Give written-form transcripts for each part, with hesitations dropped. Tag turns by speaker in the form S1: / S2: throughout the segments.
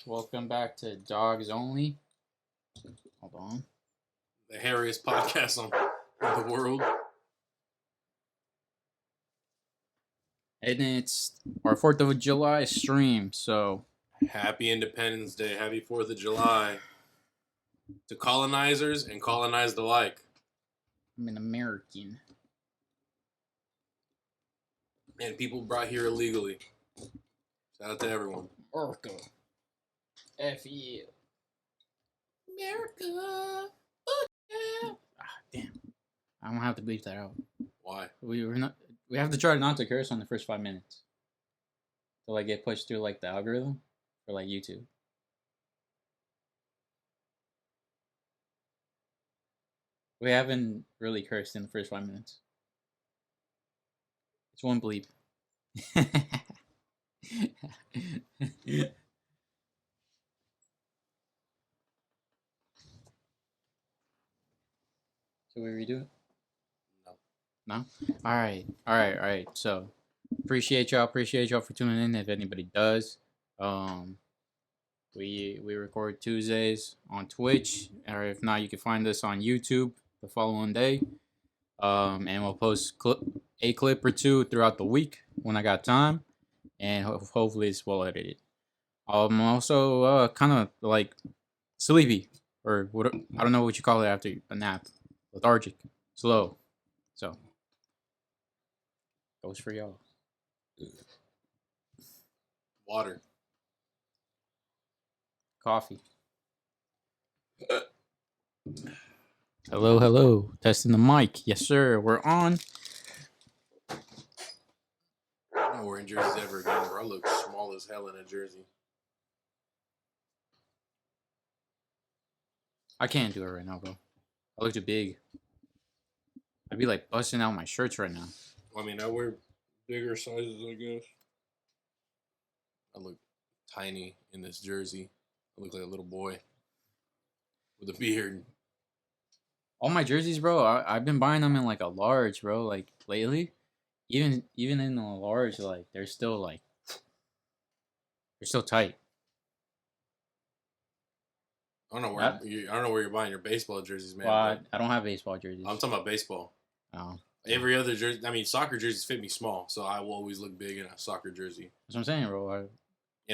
S1: Welcome back to Dogs Only. Hold on.
S2: The hairiest podcast in the world.
S1: And it's our 4th of July stream, so...
S2: Happy Independence Day. Happy 4th of July. To colonizers and colonized alike.
S1: I'm an American.
S2: And people brought here illegally. Shout out to everyone.
S1: America. F you.
S2: America.
S1: Damn. I don't have to bleep that out.
S2: Why?
S1: We have to try not to curse on the first 5 minutes. To like get pushed through like the algorithm for like YouTube. We haven't really cursed in the first 5 minutes. It's one bleep. Should we redo it? No? Alright. So, appreciate y'all for tuning in, if anybody does. We record Tuesdays on Twitch, or if not, you can find us on YouTube the following day. And we'll post a clip or two throughout the week when I got time, and hopefully it's well edited. I'm also kind of like sleepy, or what, I don't know what you call it after a nap. Lethargic, slow. So, goes for y'all.
S2: Water.
S1: Coffee. Hello. Testing the mic. Yes, sir. We're on.
S2: I'm not wearing jerseys ever again, bro. I look small as hell in a jersey.
S1: I can't do it right now, bro. I look too big. I'd be like busting out my shirts right now.
S2: I mean, I wear bigger sizes, I guess. I look tiny in this jersey. I look like a little boy with a beard.
S1: All my jerseys, bro, I've been buying them in like a large, bro. Like lately, even in a large, like they're still tight.
S2: I don't know where you're buying your baseball jerseys, man.
S1: Well, I don't have baseball jerseys.
S2: I'm talking about baseball.
S1: Oh.
S2: Every other jersey, I mean, soccer jerseys fit me small, so I will always look big in a soccer jersey.
S1: That's what I'm saying, bro.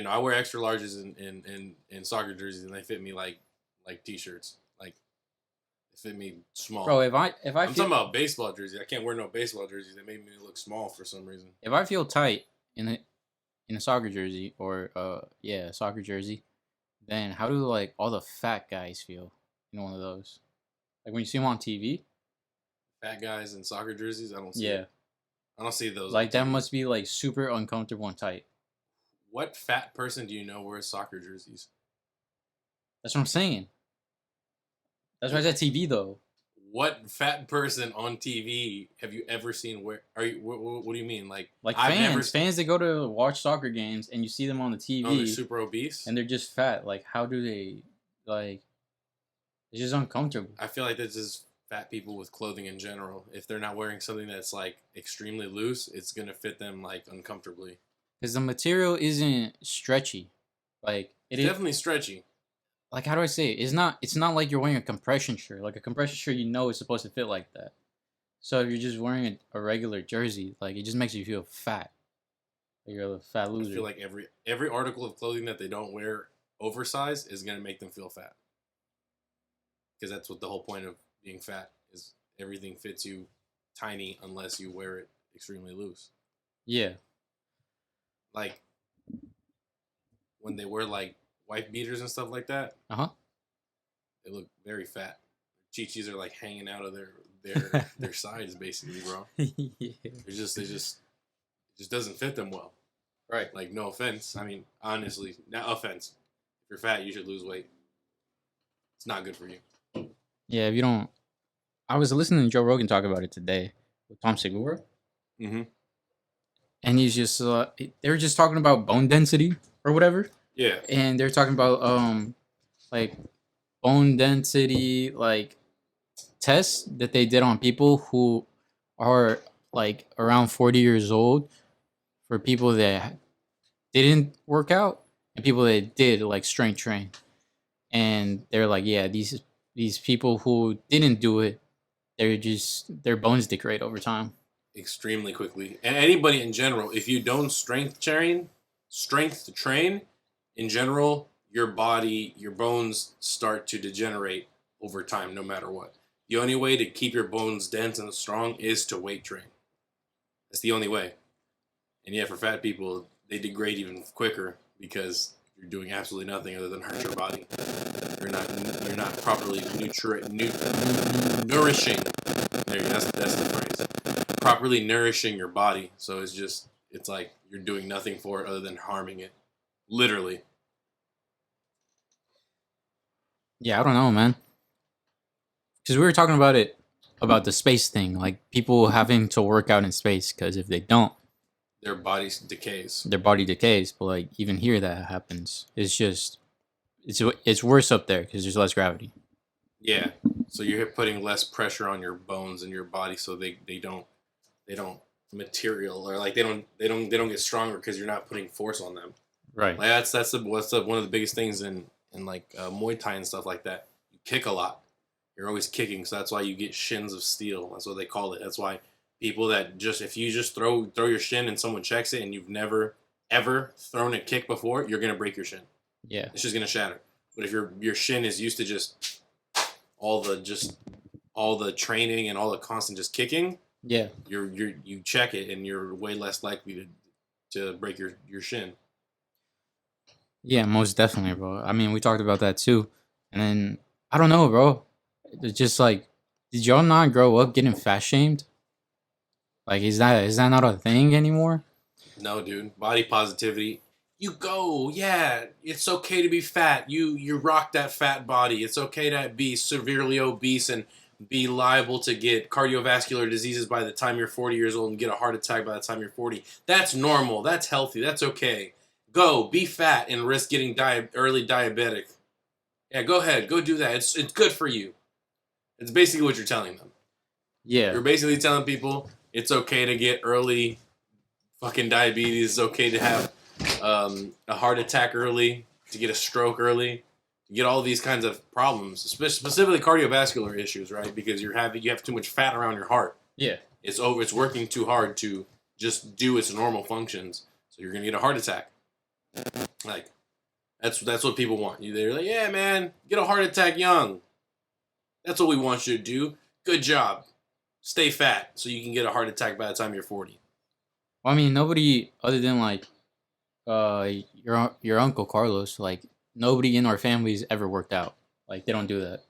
S2: I wear extra larges in soccer jerseys, and they fit me like t-shirts. Like, they fit me small.
S1: Bro, if I'm
S2: talking about baseball jerseys. I can't wear no baseball jerseys. They make me look small for some reason.
S1: If I feel tight in a soccer jersey, or soccer jersey, then how do like all the fat guys feel in one of those? Like when you see them on TV.
S2: Fat guys in soccer jerseys, I don't see.
S1: Yeah.
S2: I don't see those.
S1: Like that must be like super uncomfortable and tight.
S2: What fat person do you know wears soccer jerseys?
S1: That's what I'm saying. That's why I said TV though.
S2: What fat person on TV have you ever seen wear? What do you mean? Like
S1: fans that go to watch soccer games and you see them on the TV.
S2: Oh, they're super obese
S1: and they're just fat. Like how do they like? It's just uncomfortable.
S2: I feel like that's just fat people with clothing in general. If they're not wearing something that's like extremely loose, it's gonna fit them like uncomfortably.
S1: Because the material isn't stretchy. Like
S2: it's definitely stretchy.
S1: Like how do I say it? It's not like you're wearing a compression shirt. Like a compression shirt, you know, is supposed to fit like that. So if you're just wearing a regular jersey, like it just makes you feel fat. Like you're a fat loser.
S2: I feel like every article of clothing that they don't wear oversized is gonna make them feel fat. Because that's what the whole point of being fat is. Everything fits you tiny unless you wear it extremely loose.
S1: Yeah.
S2: Like when they wear like wife beaters and stuff like that. They look very fat. Chichis are like hanging out of their sides basically, bro.
S1: Yeah.
S2: It just doesn't fit them well.
S1: Right.
S2: Like no offense. I mean, honestly, no offense. If you're fat, you should lose weight. It's not good for you.
S1: Yeah, if you don't. I was listening to Joe Rogan talk about it today with Tom Segura.
S2: Mm-hmm.
S1: And he's just they were just talking about bone density or whatever.
S2: Yeah.
S1: And they're talking about like bone density like tests that they did on people who are like around 40 years old for people that didn't work out and people that did like strength train, and they're like, yeah, these people who didn't do it, their bones degrade over time.
S2: extremely quickly. And anybody in general, if you don't strength train, in general, your body, your bones start to degenerate over time, no matter what. The only way to keep your bones dense and strong is to weight train. That's the only way. And yeah, for fat people, they degrade even quicker because you're doing absolutely nothing other than hurt your body. You're not properly nourishing. That's the phrase. Properly nourishing your body. So it's like you're doing nothing for it other than harming it. Literally.
S1: Yeah, I don't know, man. Because we were talking about the space thing, like people having to work out in space, because if they don't,
S2: Their body decays.
S1: their body decays. But like even here, that happens. It's worse up there because there's less gravity.
S2: Yeah. So you're putting less pressure on your bones and your body, so they don't material, or like they don't get stronger because you're not putting force on them.
S1: Right.
S2: Like what's one of the biggest things in like Muay Thai and stuff like that. You kick a lot. You're always kicking, so that's why you get shins of steel. That's what they call it. That's why people that if you just throw your shin and someone checks it and you've never ever thrown a kick before, you're gonna break your shin.
S1: Yeah.
S2: It's just gonna shatter. But if your shin is used to just all the training and all the constant just kicking,
S1: Yeah.
S2: you check it and you're way less likely to break your shin.
S1: Yeah, most definitely, bro. I mean, we talked about that too. And then I don't know, bro. It's just like, did y'all not grow up getting fat shamed? Like, is that not a thing anymore?
S2: No, dude. Body positivity. You go, yeah. It's okay to be fat. You rock that fat body. It's okay to be severely obese and be liable to get cardiovascular diseases by the time you're 40 years old and get a heart attack by the time you're 40. That's normal. That's healthy. That's okay. Go, be fat and risk getting early diabetic. Yeah, go ahead. Go do that. It's good for you. It's basically what you're telling them.
S1: Yeah.
S2: You're basically telling people it's okay to get early fucking diabetes. It's okay to have a heart attack early, to get a stroke early, to get all these kinds of problems, specifically cardiovascular issues, right? Because you have too much fat around your heart.
S1: Yeah.
S2: It's working too hard to just do its normal functions, so you're gonna get a heart attack. Like that's what people want. They're like, yeah, man, get a heart attack young. That's what we want you to do. Good job. Stay fat so you can get a heart attack by the time you're 40.
S1: Well, I mean, nobody other than like your uncle Carlos, like nobody in our family's ever worked out. Like they don't do that.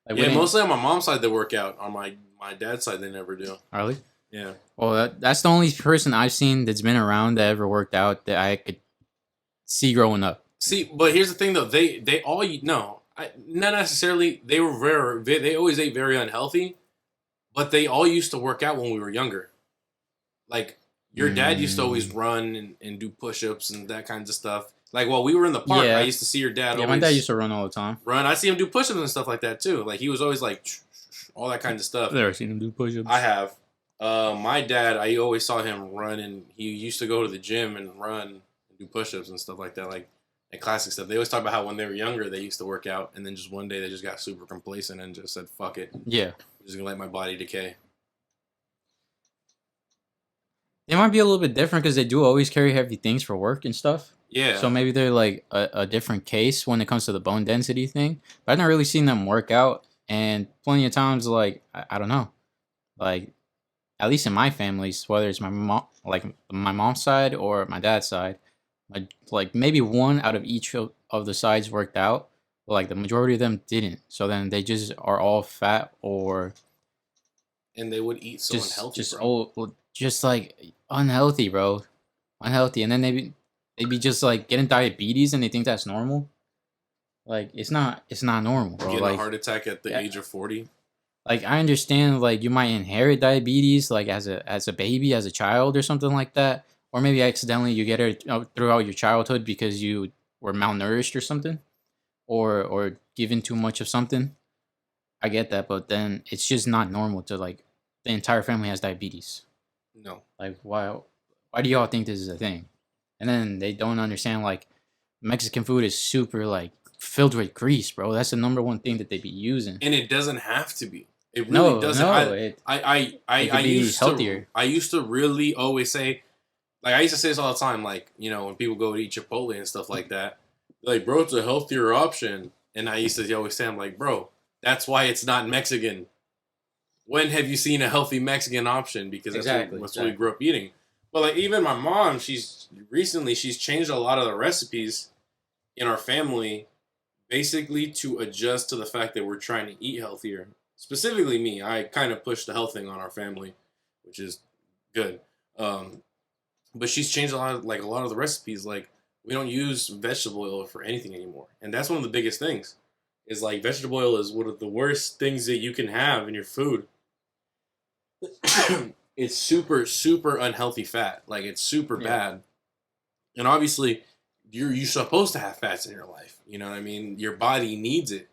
S1: Like
S2: Yeah, mostly on my mom's side they work out. On my dad's side they never do.
S1: Really?
S2: Yeah.
S1: Well, that's the only person I've seen that's been around that ever worked out that I could see growing up.
S2: See, but here's the thing though. They all no, not necessarily. They were they always ate very unhealthy, but they all used to work out when we were younger. Like your dad used to always run and do push-ups and that kinds of stuff. Like while we were in the park,
S1: Yeah.
S2: I used to see your dad.
S1: Yeah,
S2: always
S1: my dad used to run all the time.
S2: run. I see him do push-ups and stuff like that too. Like he was always like all that kind of stuff.
S1: I've never seen him do push-ups.
S2: I have. My dad, I always saw him run, and he used to go to the gym and run and do push-ups and stuff like that, like classic stuff. They always talk about how when they were younger, they used to work out, and then just one day they just got super complacent and just said, "Fuck it,
S1: Yeah.
S2: I'm just gonna let my body decay."
S1: They might be a little bit different because they do always carry heavy things for work and stuff.
S2: Yeah.
S1: So maybe they're like a different case when it comes to the bone density thing. But I've not really seen them work out. And plenty of times, like, I don't know. Like, at least in my families, whether it's my mom, like my mom's side or my dad's side, like maybe one out of each of the sides worked out. But like the majority of them didn't. So then they just are all fat or
S2: and they would eat so unhealthy.
S1: Just like unhealthy, bro. Unhealthy. And then they be just like getting diabetes and they think that's normal. Like it's not normal, bro.
S2: Getting
S1: like
S2: a heart attack at the age of 40.
S1: Like I understand like you might inherit diabetes like as a baby, as a child or something like that. Or maybe accidentally you get it throughout your childhood because you were malnourished or something. Or given too much of something. I get that, but then it's just not normal to like the entire family has diabetes.
S2: No.
S1: Like why why do y'all think this is a thing? And then they don't understand like Mexican food is super like filled with grease, bro. That's the number one thing that they be using.
S2: And it doesn't have to be. It really
S1: No,
S2: doesn't.
S1: no,
S2: I
S1: it could be
S2: used
S1: healthier.
S2: to really always say, like I used to say this all the time, like, you know, when people go to eat Chipotle and stuff like that, like, bro, it's a healthier option. And I used to always say, I'm like, bro, that's why it's not Mexican. When have you seen a healthy Mexican option? Because that's what we grew up eating. But like even my mom, she's changed a lot of the recipes in our family, basically to adjust to the fact that we're trying to eat healthier. Specifically me, I kind of pushed the health thing on our family, which is good. But she's changed a lot of the recipes. Like we don't use vegetable oil for anything anymore, and that's one of the biggest things. Is like vegetable oil is one of the worst things that you can have in your food. It's super super unhealthy fat. Like it's super bad, and obviously you're supposed to have fats in your life. You know what I mean? Your body needs it.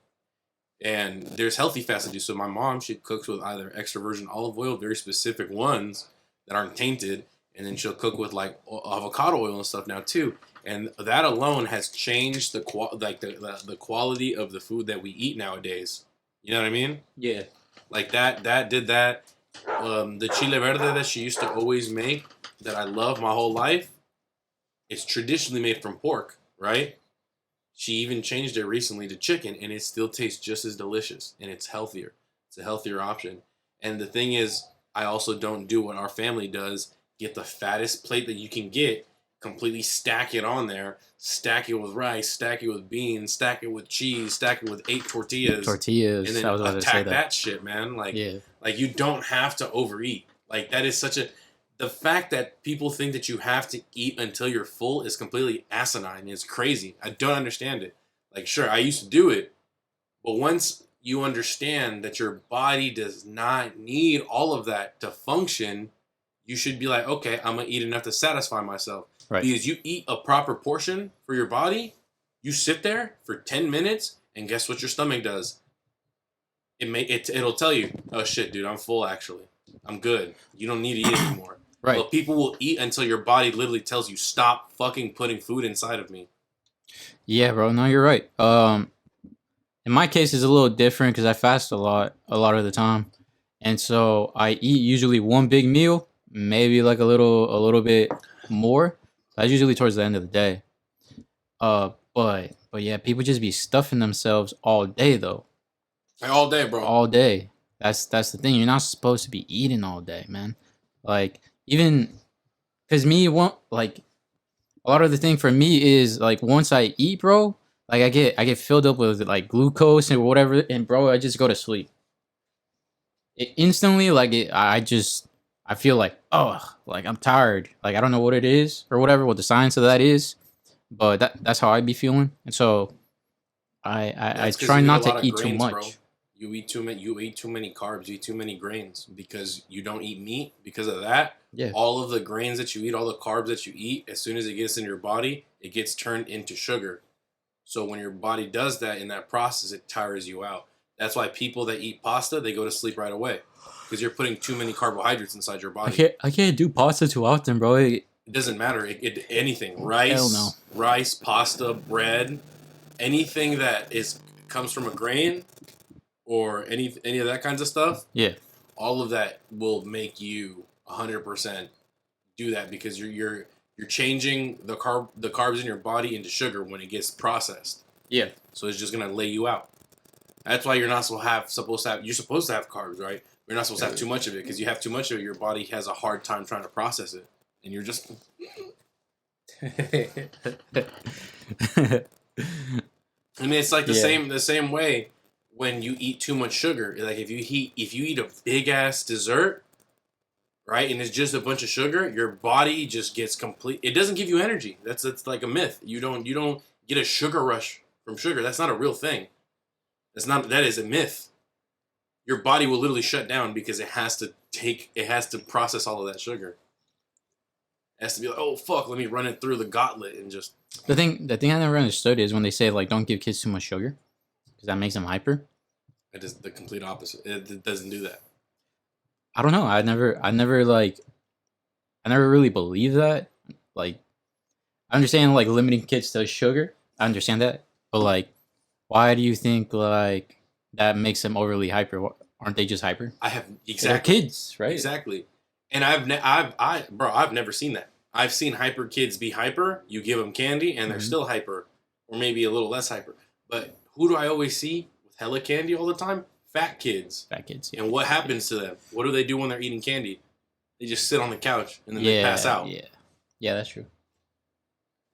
S2: And there's healthy fats to do. So my mom, she cooks with either extra virgin olive oil, very specific ones that aren't tainted, and then she'll cook with like avocado oil and stuff now too. And that alone has changed the quality of the food that we eat nowadays. You know what I mean?
S1: Yeah.
S2: Like that did that. The chile verde that she used to always make, that I love my whole life, it's traditionally made from pork, right? She even changed it recently to chicken, and it still tastes just as delicious, and it's healthier. It's a healthier option. And the thing is, I also don't do what our family does. Get the fattest plate that you can get, completely stack it on there, stack it with rice, stack it with beans, stack it with cheese, stack it with 8 tortillas.
S1: Tortillas.
S2: And then attack that shit, man. Like you don't have to overeat. Like that is such a... The fact that people think that you have to eat until you're full is completely asinine. It's crazy. I don't understand it. Like, sure, I used to do it, but once you understand that your body does not need all of that to function, you should be like, okay, I'm going to eat enough to satisfy myself. Right. Because you eat a proper portion for your body, you sit there for 10 minutes, and guess what your stomach does? It'll tell you, oh shit, dude, I'm full actually. I'm good. You don't need to eat anymore. Right. But people will eat until your body literally tells you, stop fucking putting food inside of me.
S1: Yeah, bro. No, you're right. In my case, it's a little different because I fast a lot of the time. And so I eat usually one big meal, maybe like a little bit more. That's usually towards the end of the day. But yeah, people just be stuffing themselves all day though.
S2: Like all day, bro.
S1: All day. That's the thing. You're not supposed to be eating all day, man. Like even because like a lot of the thing for me is like once I eat, bro, like I get filled up with like glucose and whatever, and bro, I just go to sleep. Instantly, like I feel like, oh, like I'm tired. Like I don't know what it is or whatever, what the science of that is, but that's how I be feeling. And so I try not to eat too much. Bro.
S2: You eat too many carbs, you eat too many grains because you don't eat meat. Because of that, all of the grains that you eat, all the carbs that you eat, as soon as it gets in your body, it gets turned into sugar. So when your body does that in that process, it tires you out. That's why people that eat pasta, they go to sleep right away. Because you're putting too many carbohydrates inside your body.
S1: I can't do pasta too often, bro.
S2: It doesn't matter. Anything. Rice, pasta, bread, anything that comes from a grain or any of that kinds of stuff.
S1: Yeah.
S2: All of that will make you 100% do that because you're changing the carbs in your body into sugar when it gets processed.
S1: Yeah.
S2: So it's just gonna lay you out. That's why you're not supposed to have. You're supposed to have carbs, right? You're not supposed to have too much of it because you have too much of it, your body has a hard time trying to process it, and you're just. I mean, it's like the same way when you eat too much sugar. Like if you eat a big ass dessert, right, and it's just a bunch of sugar, your body just gets complete. It doesn't give you energy. That's like a myth. You don't get a sugar rush from sugar. That's not a real thing. That is a myth. Your body will literally shut down because it has to process all of that sugar. It has to be like, oh fuck, let me run it through the gauntlet and just.
S1: The thing I never understood is when they say like don't give kids too much sugar because that makes them hyper.
S2: It is the complete opposite. It doesn't do that.
S1: I don't know. I never like. I never really believed that. Like, I understand like limiting kids to sugar. I understand that, but like, why do you think like that makes them overly hyper? Aren't they just hyper?
S2: I have
S1: They're
S2: exactly
S1: kids, right?
S2: exactly, and I've never seen that. I've seen hyper kids be hyper. You give them candy and they're
S1: Mhm.
S2: still hyper, or maybe a little less hyper. But who do I always see with hella candy all the time? Fat kids.
S1: Fat kids. Yeah.
S2: And what happens to them? What do they do when they're eating candy? They just sit on the couch and then they
S1: Yeah,
S2: pass out.
S1: yeah, that's true.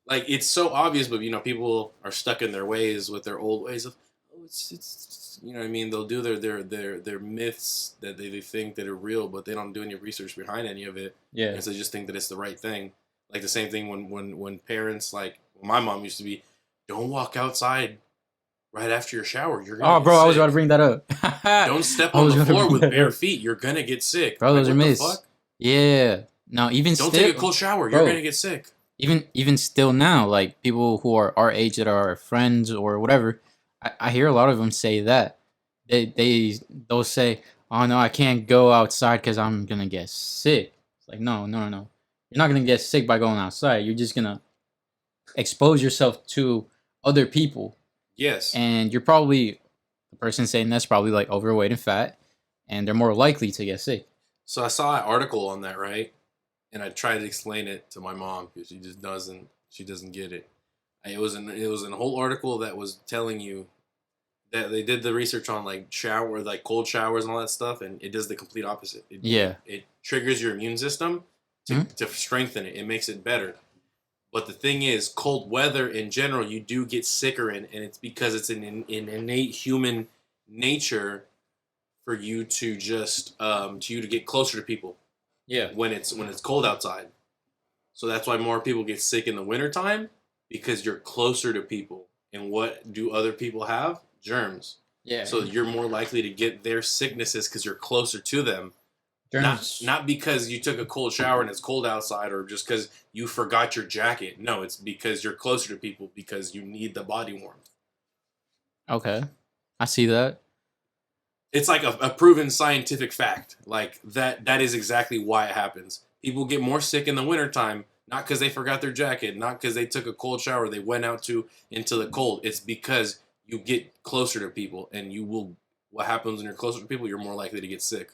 S2: Like it's so obvious, but people are stuck in their ways with their old ways of, oh, it's you know what I mean. They'll do their myths that they think that are real, but they don't do any research behind any of it.
S1: Yeah,
S2: And so they just think that it's the right thing. Like the same thing when parents like my mom used to be, don't walk outside right after your shower. You're gonna
S1: oh,
S2: get
S1: bro,
S2: sick.
S1: I was about to bring that up.
S2: Don't step
S1: I
S2: on
S1: was
S2: the
S1: gonna
S2: floor
S1: bring
S2: with
S1: that
S2: bare
S1: up.
S2: feet. You're gonna get sick.
S1: Bro, those
S2: Like,
S1: are
S2: what the
S1: myths.
S2: fuck?
S1: Yeah. No, even
S2: Don't
S1: still,
S2: take a cold shower.
S1: bro,
S2: You're gonna get sick.
S1: even still now, like people who are our age that are our friends or whatever, I hear a lot of them say that they'll say, "Oh no, I can't go outside because I'm gonna get sick." It's like no, no, no, no. You're not gonna get sick by going outside. You're just gonna expose yourself to other people,
S2: Yes.
S1: and you're probably the person saying that's probably like overweight and fat, and they're more likely to get sick.
S2: So I saw an article on that, right? And I tried to explain it to my mom because she just doesn't. She doesn't get it. It was a whole article that was telling you that they did the research on like cold showers and all that stuff, and it does the complete opposite.
S1: Yeah.
S2: It triggers your immune system to strengthen it. It makes it better. But the thing is, cold weather in general, you do get sicker in, and it's because it's an innate human nature for you to just to get closer to people.
S1: Yeah.
S2: When it's cold outside. So that's why more people get sick in the wintertime, because you're closer to people. And what do other people have? Germs.
S1: Yeah.
S2: So you're more likely to get their sicknesses because you're closer to them.
S1: Germs.
S2: Not because you took a cold shower and it's cold outside, or just because you forgot your jacket. No, it's because you're closer to people because you need the body warmth.
S1: Okay, I see that.
S2: It's like a proven scientific fact. Like that is exactly why it happens. People get more sick in the wintertime, not because they forgot their jacket, not because they took a cold shower, they went out into the cold. It's because you get closer to people, and what happens when you're closer to people, you're more likely to get sick.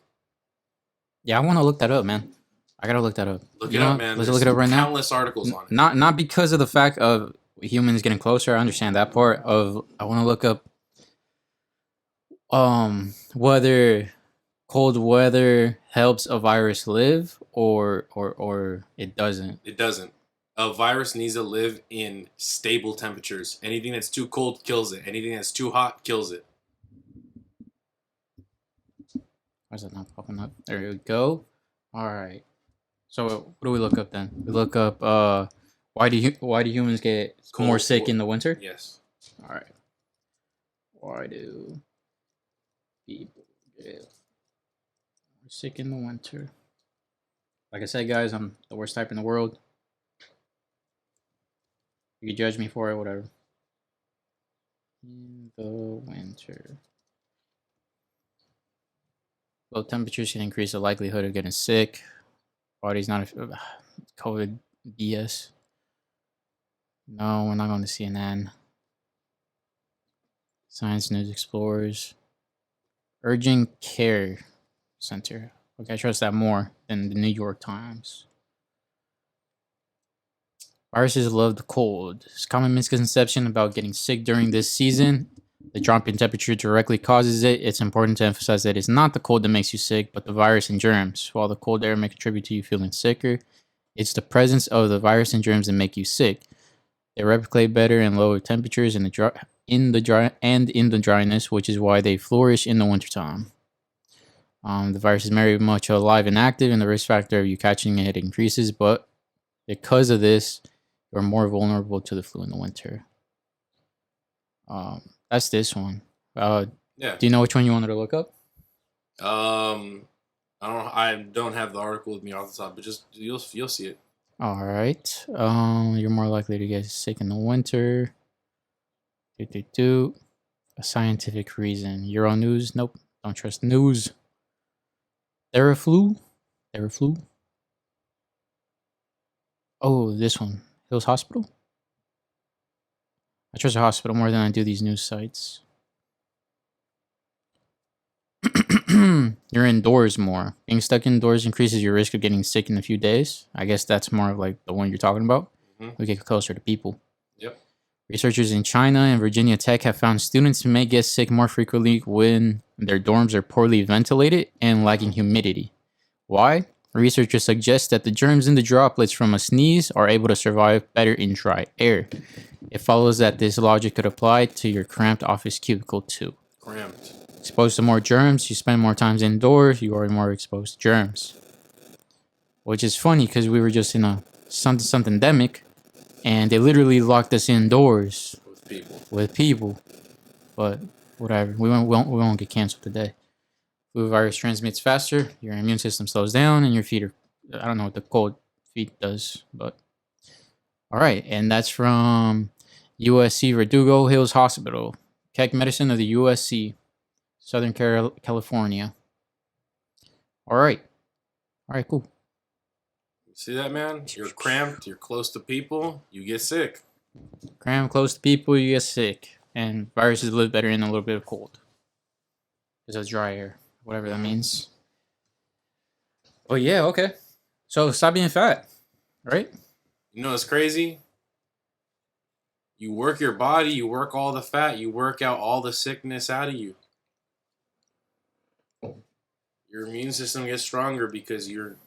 S1: Yeah, I want to look that up, man. I gotta look that up.
S2: Look it up, man.
S1: Let's
S2: There's
S1: look it up right now.
S2: countless articles on it.
S1: Not because of the fact of humans getting closer. I understand that part. I want to look up whether cold weather helps a virus live or it doesn't.
S2: It doesn't. A virus needs to live in stable temperatures. Anything that's too cold kills it. Anything that's too hot kills it.
S1: Why is that not popping up? There we go. All right. So what do we look up then? We look up why do humans get more sick in the winter?
S2: Yes.
S1: All right. Why do people get more sick in the winter? Like I said, guys, I'm the worst type in the world. You can judge me for it, whatever. In the winter, low temperatures can increase the likelihood of getting sick. Body's not COVID BS. No, we're not going to CNN. Science News Explorers. Urgent Care Center. Okay, I trust that more than the New York Times. Viruses love the cold. It's a common misconception about getting sick during this season. The drop in temperature directly causes it. It's important to emphasize that it's not the cold that makes you sick, but the virus and germs. While the cold air may contribute to you feeling sicker, it's the presence of the virus and germs that make you sick. They replicate better in lower temperatures in the dryness, which is why they flourish in the wintertime. The virus is very much alive and active, and the risk factor of you catching it increases, but because of this, you're more vulnerable to the flu in the winter. That's this one.
S2: Yeah.
S1: Do you know which one you wanted to look up?
S2: I don't have the article with me off the top, but just you'll see it.
S1: All right. You're more likely to get sick in the winter. A scientific reason. Euro News. Nope. Don't trust news. Theraflu. Oh, this one. Hills Hospital? I trust a hospital more than I do these news sites. You're indoors more. Being stuck indoors increases your risk of getting sick in a few days. I guess that's more of like the one you're talking about.
S2: Mm-hmm.
S1: We get closer to people.
S2: Yep.
S1: Researchers in China and Virginia Tech have found students may get sick more frequently when their dorms are poorly ventilated and lacking humidity. Why? Researchers suggest that the germs in the droplets from a sneeze are able to survive better in dry air. It follows that this logic could apply to your cramped office cubicle too.
S2: Cramped.
S1: Exposed to more germs, you spend more times indoors, you are more exposed to germs. Which is funny because we were just in a something demic, and they literally locked us indoors with people. But whatever, we won't get canceled today. Flu virus transmits faster, your immune system slows down, and your feet are, I don't know what the cold feet does, but all right. And that's from USC Verdugo Hills Hospital, Keck Medicine of the USC, Southern California. All right, cool.
S2: See that, man? You're cramped, you're close to people, you get sick.
S1: Cramped, close to people, you get sick. And viruses live better in a little bit of cold. Because of dry air, whatever that means. Oh, yeah, okay. So stop being fat, right?
S2: You know what's crazy? You work your body, you work all the fat, you work out all the sickness out of you. Your immune system gets stronger because your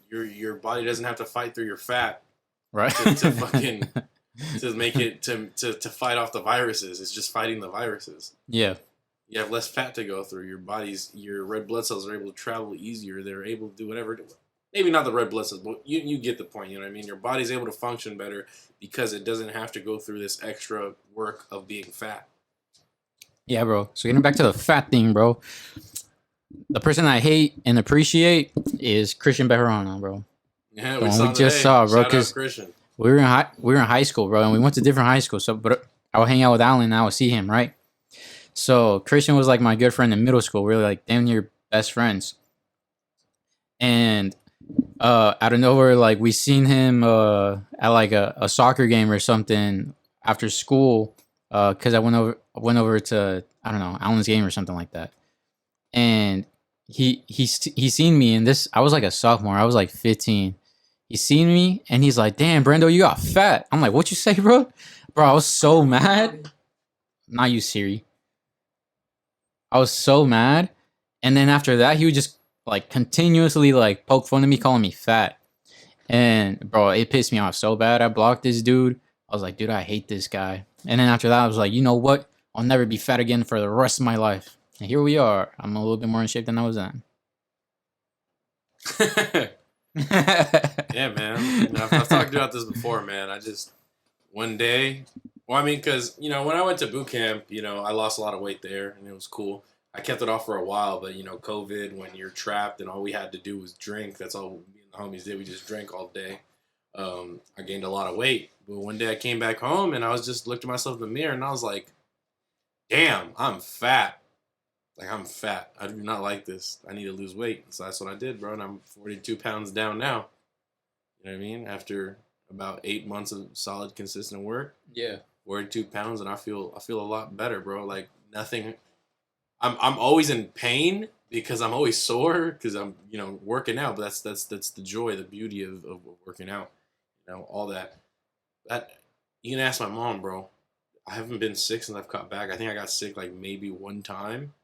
S2: body doesn't have to fight through your fat,
S1: right?
S2: To fucking to make it to fight off the viruses. It's just fighting the viruses.
S1: Yeah.
S2: You have less fat to go through. Your red blood cells are able to travel easier. They're able to do whatever. Maybe not the red blood cells, but you get the point. You know what I mean? Your body's able to function better because it doesn't have to go through this extra work of being fat.
S1: Yeah, bro. So getting back to the fat thing, bro. The person I hate and appreciate is Christian Bejarano, bro.
S2: Yeah,
S1: we just saw, bro, because we were in high school, bro, and we went to different high schools. So, but I would hang out with Alan and I would see him, right? So Christian was like my good friend in middle school. We were like damn near best friends. And out of nowhere, like we seen him at like a soccer game or something after school, because I went over to, I don't know, Alan's game or something like that. And he seen me, and this, I was like a sophomore. I was like 15. He seen me, and he's like, "Damn, Brando, you got fat." I'm like, "What you say, bro?" Bro, I was so mad. Not you, Siri. I was so mad. And then after that, he would just like continuously like poke fun at me, calling me fat. And bro, it pissed me off so bad. I blocked this dude. I was like, dude, I hate this guy. And then after that, I was like, you know what? I'll never be fat again for the rest of my life. And here we are. I'm a little bit more in shape than I was then.
S2: Yeah, man. I've talked about this before, man. I just, one day, well, I mean, because, you know, when I went to boot camp, you know, I lost a lot of weight there, and it was cool. I kept it off for a while, but, you know, COVID, when you're trapped and all we had to do was drink, that's all me and the homies did. We just drank all day. I gained a lot of weight. But one day I came back home, and I was just looked at myself in the mirror, and I was like, damn, I'm fat. Like, I'm fat. I do not like this. I need to lose weight. So that's what I did, bro. And I'm 42 pounds down now. You know what I mean? After about 8 months of solid, consistent work.
S1: Yeah.
S2: 42 pounds, and I feel a lot better, bro. Like, nothing. I'm always in pain because I'm always sore because I'm, you know, working out. But that's the joy, the beauty of working out. You know, all that. You can ask my mom, bro. I haven't been sick since I've got back. I think I got sick like maybe one time.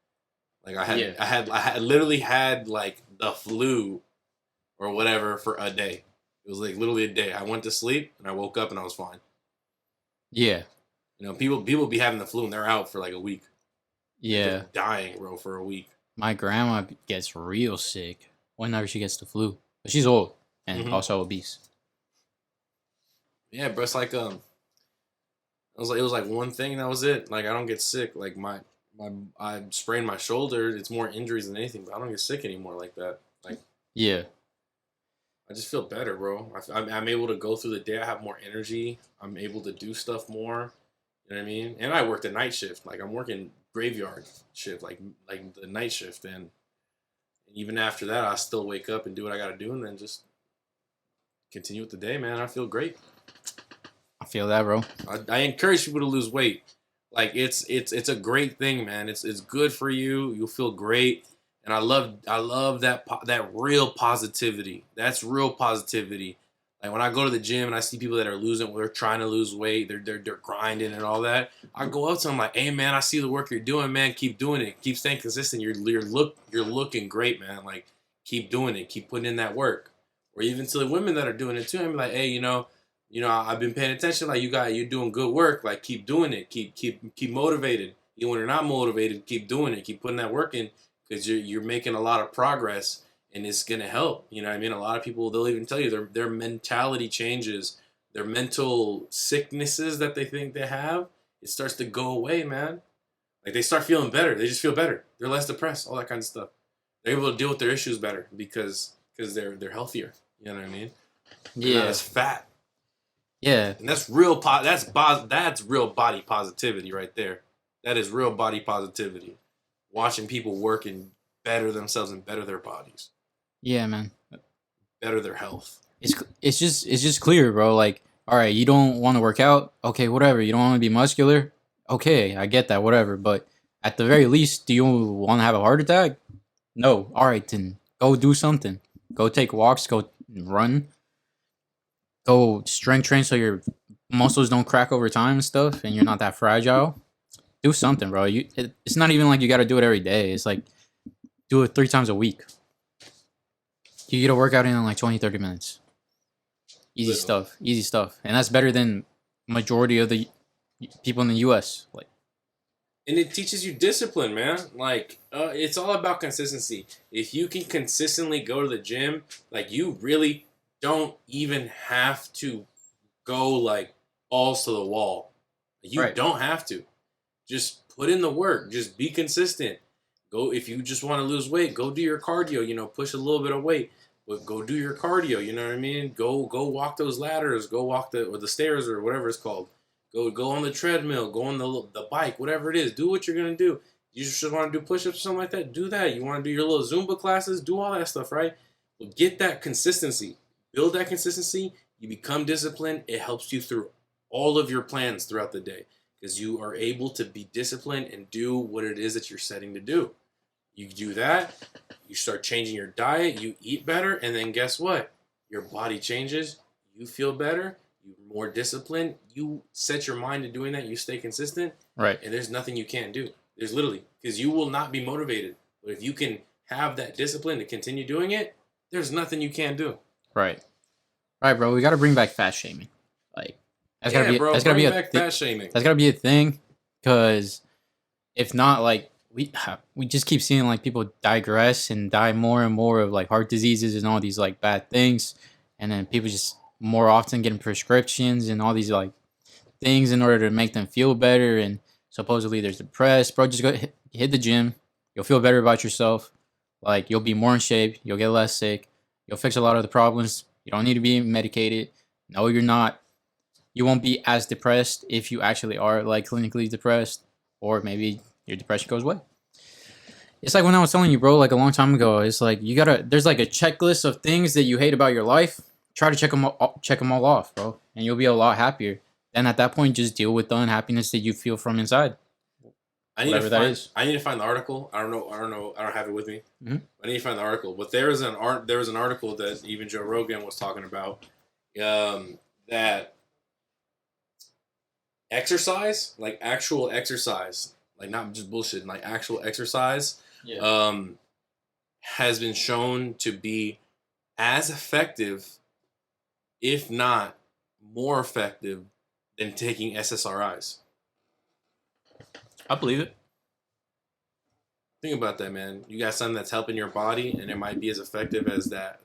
S2: Like I had literally had like the flu or whatever for a day. It was like literally a day. I went to sleep and I woke up and I was fine.
S1: Yeah.
S2: You know, people be having the flu and they're out for like a week.
S1: Yeah.
S2: They're dying, bro, for a week.
S1: My grandma gets real sick whenever she gets the flu. But she's old and also obese.
S2: Yeah, bro, it's like it was like one thing and that was it. Like I don't get sick. Like I sprained my shoulder. It's more injuries than anything, but I don't get sick anymore like that. Like
S1: yeah,
S2: I just feel better, bro. I'm able to go through the day. I have more energy. I'm able to do stuff more. You know what I mean? And I work the night shift. Like I'm working graveyard shift, like the night shift, and even after that, I still wake up and do what I got to do, and then just continue with the day, man. I feel great.
S1: I feel that, bro.
S2: I encourage people to lose weight. Like it's a great thing, man. It's good for you. You'll feel great. And I love that real positivity. That's real positivity. Like when I go to the gym and I see people that are losing, they're trying to lose weight, they're grinding and all that. I go up to them like, "Hey man, I see the work you're doing, man. Keep doing it. Keep staying consistent. You're looking great, man. Like keep doing it. Keep putting in that work." Or even to the women that are doing it too, I'm like, "Hey, I've been paying attention. Like you're doing good work. Like keep doing it. Keep motivated. Even when you're not motivated, keep doing it. Keep putting that work in because you're making a lot of progress." And it's gonna help. You know what I mean? A lot of people, they'll even tell you their mentality changes, their mental sicknesses that they think they have, it starts to go away, man. Like they start feeling better. They just feel better. They're less depressed, all that kind of stuff. They're able to deal with their issues better because they're healthier. You know what I mean? They're not as fat.
S1: Yeah.
S2: And that's that's real body positivity right there. That is real body positivity. Watching people work and better themselves and better their bodies.
S1: Yeah, man.
S2: Better their health.
S1: It's just clear, bro. Like, all right, you don't want to work out, okay, whatever. You don't want to be muscular, okay, I get that, whatever. But at the very least, do you want to have a heart attack? No. All right, then go do something. Go take walks. Go run. Go strength train so your muscles don't crack over time and stuff, and you're not that fragile. Do something, bro. It's not even like you got to do it every day. It's like do it 3 times a week. You get a workout in like 20, 30 minutes. Easy stuff. And that's better than majority of the people in the US. Like,
S2: and it teaches you discipline, man. Like, it's all about consistency. If you can consistently go to the gym, like you really don't even have to go like balls to the wall. You don't have to. Just put in the work. Just be consistent. Go if you just want to lose weight, go do your cardio, push a little bit of weight. But go do your cardio, you know what I mean? Go walk those ladders, go walk the stairs or whatever it's called. Go on the treadmill, go on the bike, whatever it is. Do what you're gonna do. You just want to do push-ups or something like that, do that. You want to do your little Zumba classes, do all that stuff, right? Well, get that consistency. Build that consistency. You become disciplined. It helps you through all of your plans throughout the day because you are able to be disciplined and do what it is that you're setting to do. You do that, you start changing your diet, you eat better, and then guess what? Your body changes, you feel better, you're more disciplined, you set your mind to doing that, you stay consistent,
S1: right?
S2: And there's nothing you can't do. There's literally, because you will not be motivated. But if you can have that discipline to continue doing it, there's nothing you can't do.
S1: Right, bro. We got to bring back fat shaming. Like, that's gotta be
S2: fat shaming.
S1: That's gotta be a thing, because if not, like, we just keep seeing like people digress and die more and more of like heart diseases and all these like bad things, and then people just more often getting prescriptions and all these like things in order to make them feel better, and supposedly they're depressed. Bro, just go hit the gym. You'll feel better about yourself. Like, you'll be more in shape. You'll get less sick. You'll fix a lot of the problems. You don't need to be medicated. No, you're not. You won't be as depressed if you actually are like clinically depressed, or maybe your depression goes away. It's like when I was telling you, bro, like a long time ago, it's like there's like a checklist of things that you hate about your life. Try to check them all off, bro, and you'll be a lot happier. Then at that point, just deal with the unhappiness that you feel from inside.
S2: I need to find the article. I don't know. I don't have it with me.
S1: Mm-hmm.
S2: I need to find the article. But there was an article that even Joe Rogan was talking about, that exercise, like actual exercise, like not just bullshit, like actual exercise, has been shown to be as effective, if not more effective, than taking SSRIs.
S1: I believe it.
S2: Think about that, man. You got something that's helping your body, and it might be as effective as that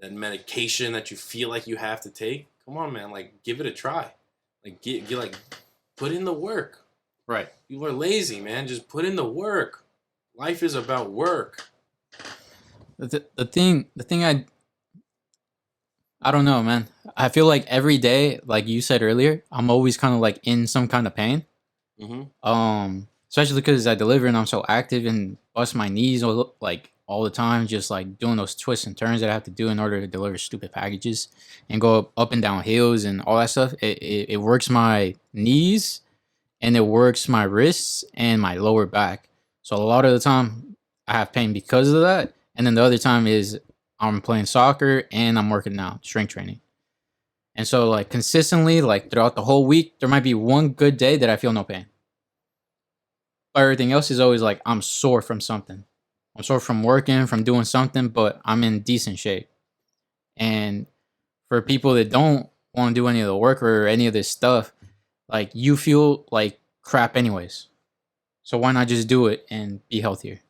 S2: medication that you feel like you have to take. Come on, man. Like, give it a try. Like, get put in the work.
S1: Right.
S2: People are lazy, man. Just put in the work. Life is about work.
S1: The thing I don't know, man. I feel like every day, like you said earlier, I'm always kind of like in some kind of pain.
S2: Mm-hmm.
S1: Especially because I deliver and I'm so active and bust my knees like all the time, just like doing those twists and turns that I have to do in order to deliver stupid packages and go up and down hills and all that stuff. It works my knees and it works my wrists and my lower back. So a lot of the time I have pain because of that. And then the other time is I'm playing soccer and I'm working out, strength training. And so like consistently, like throughout the whole week, there might be one good day that I feel no pain. But everything else is always like I'm sore from something. I'm sore from working, from doing something, but I'm in decent shape. And for people that don't want to do any of the work or any of this stuff, like you feel like crap anyways. So why not just do it and be healthier?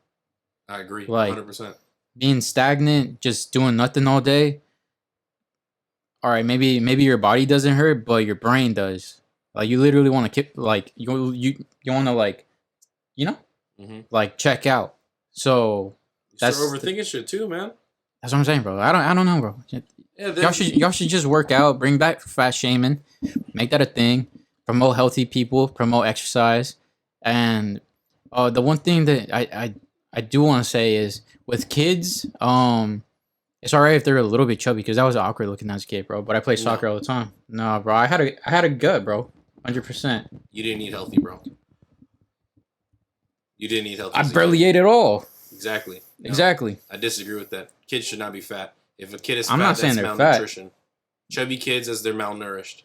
S2: I agree,
S1: Like
S2: 100%.
S1: being stagnant, just doing nothing all day. All right, maybe your body doesn't hurt, but your brain does. Like you literally want to keep like you want to like like check out. So
S2: You start overthinking shit too, man.
S1: That's what I'm saying, bro. I don't know, bro.
S2: Yeah,
S1: Y'all should just work out, bring back fat shaming, make that a thing, promote healthy people, promote exercise, and the one thing that I do want to say is with kids, it's alright if they're a little bit chubby because I was awkward looking as a kid, bro. But I played soccer all the time. No, bro, I had a gut, bro, 100%.
S2: You didn't eat healthy, bro. You didn't eat healthy.
S1: I barely ate at all.
S2: Exactly. No,
S1: exactly.
S2: I disagree with that. Kids should not be fat. If a kid is
S1: I'm
S2: fat,
S1: not saying
S2: that's
S1: they're
S2: malnutrition.
S1: fat.
S2: Chubby kids, as they're malnourished.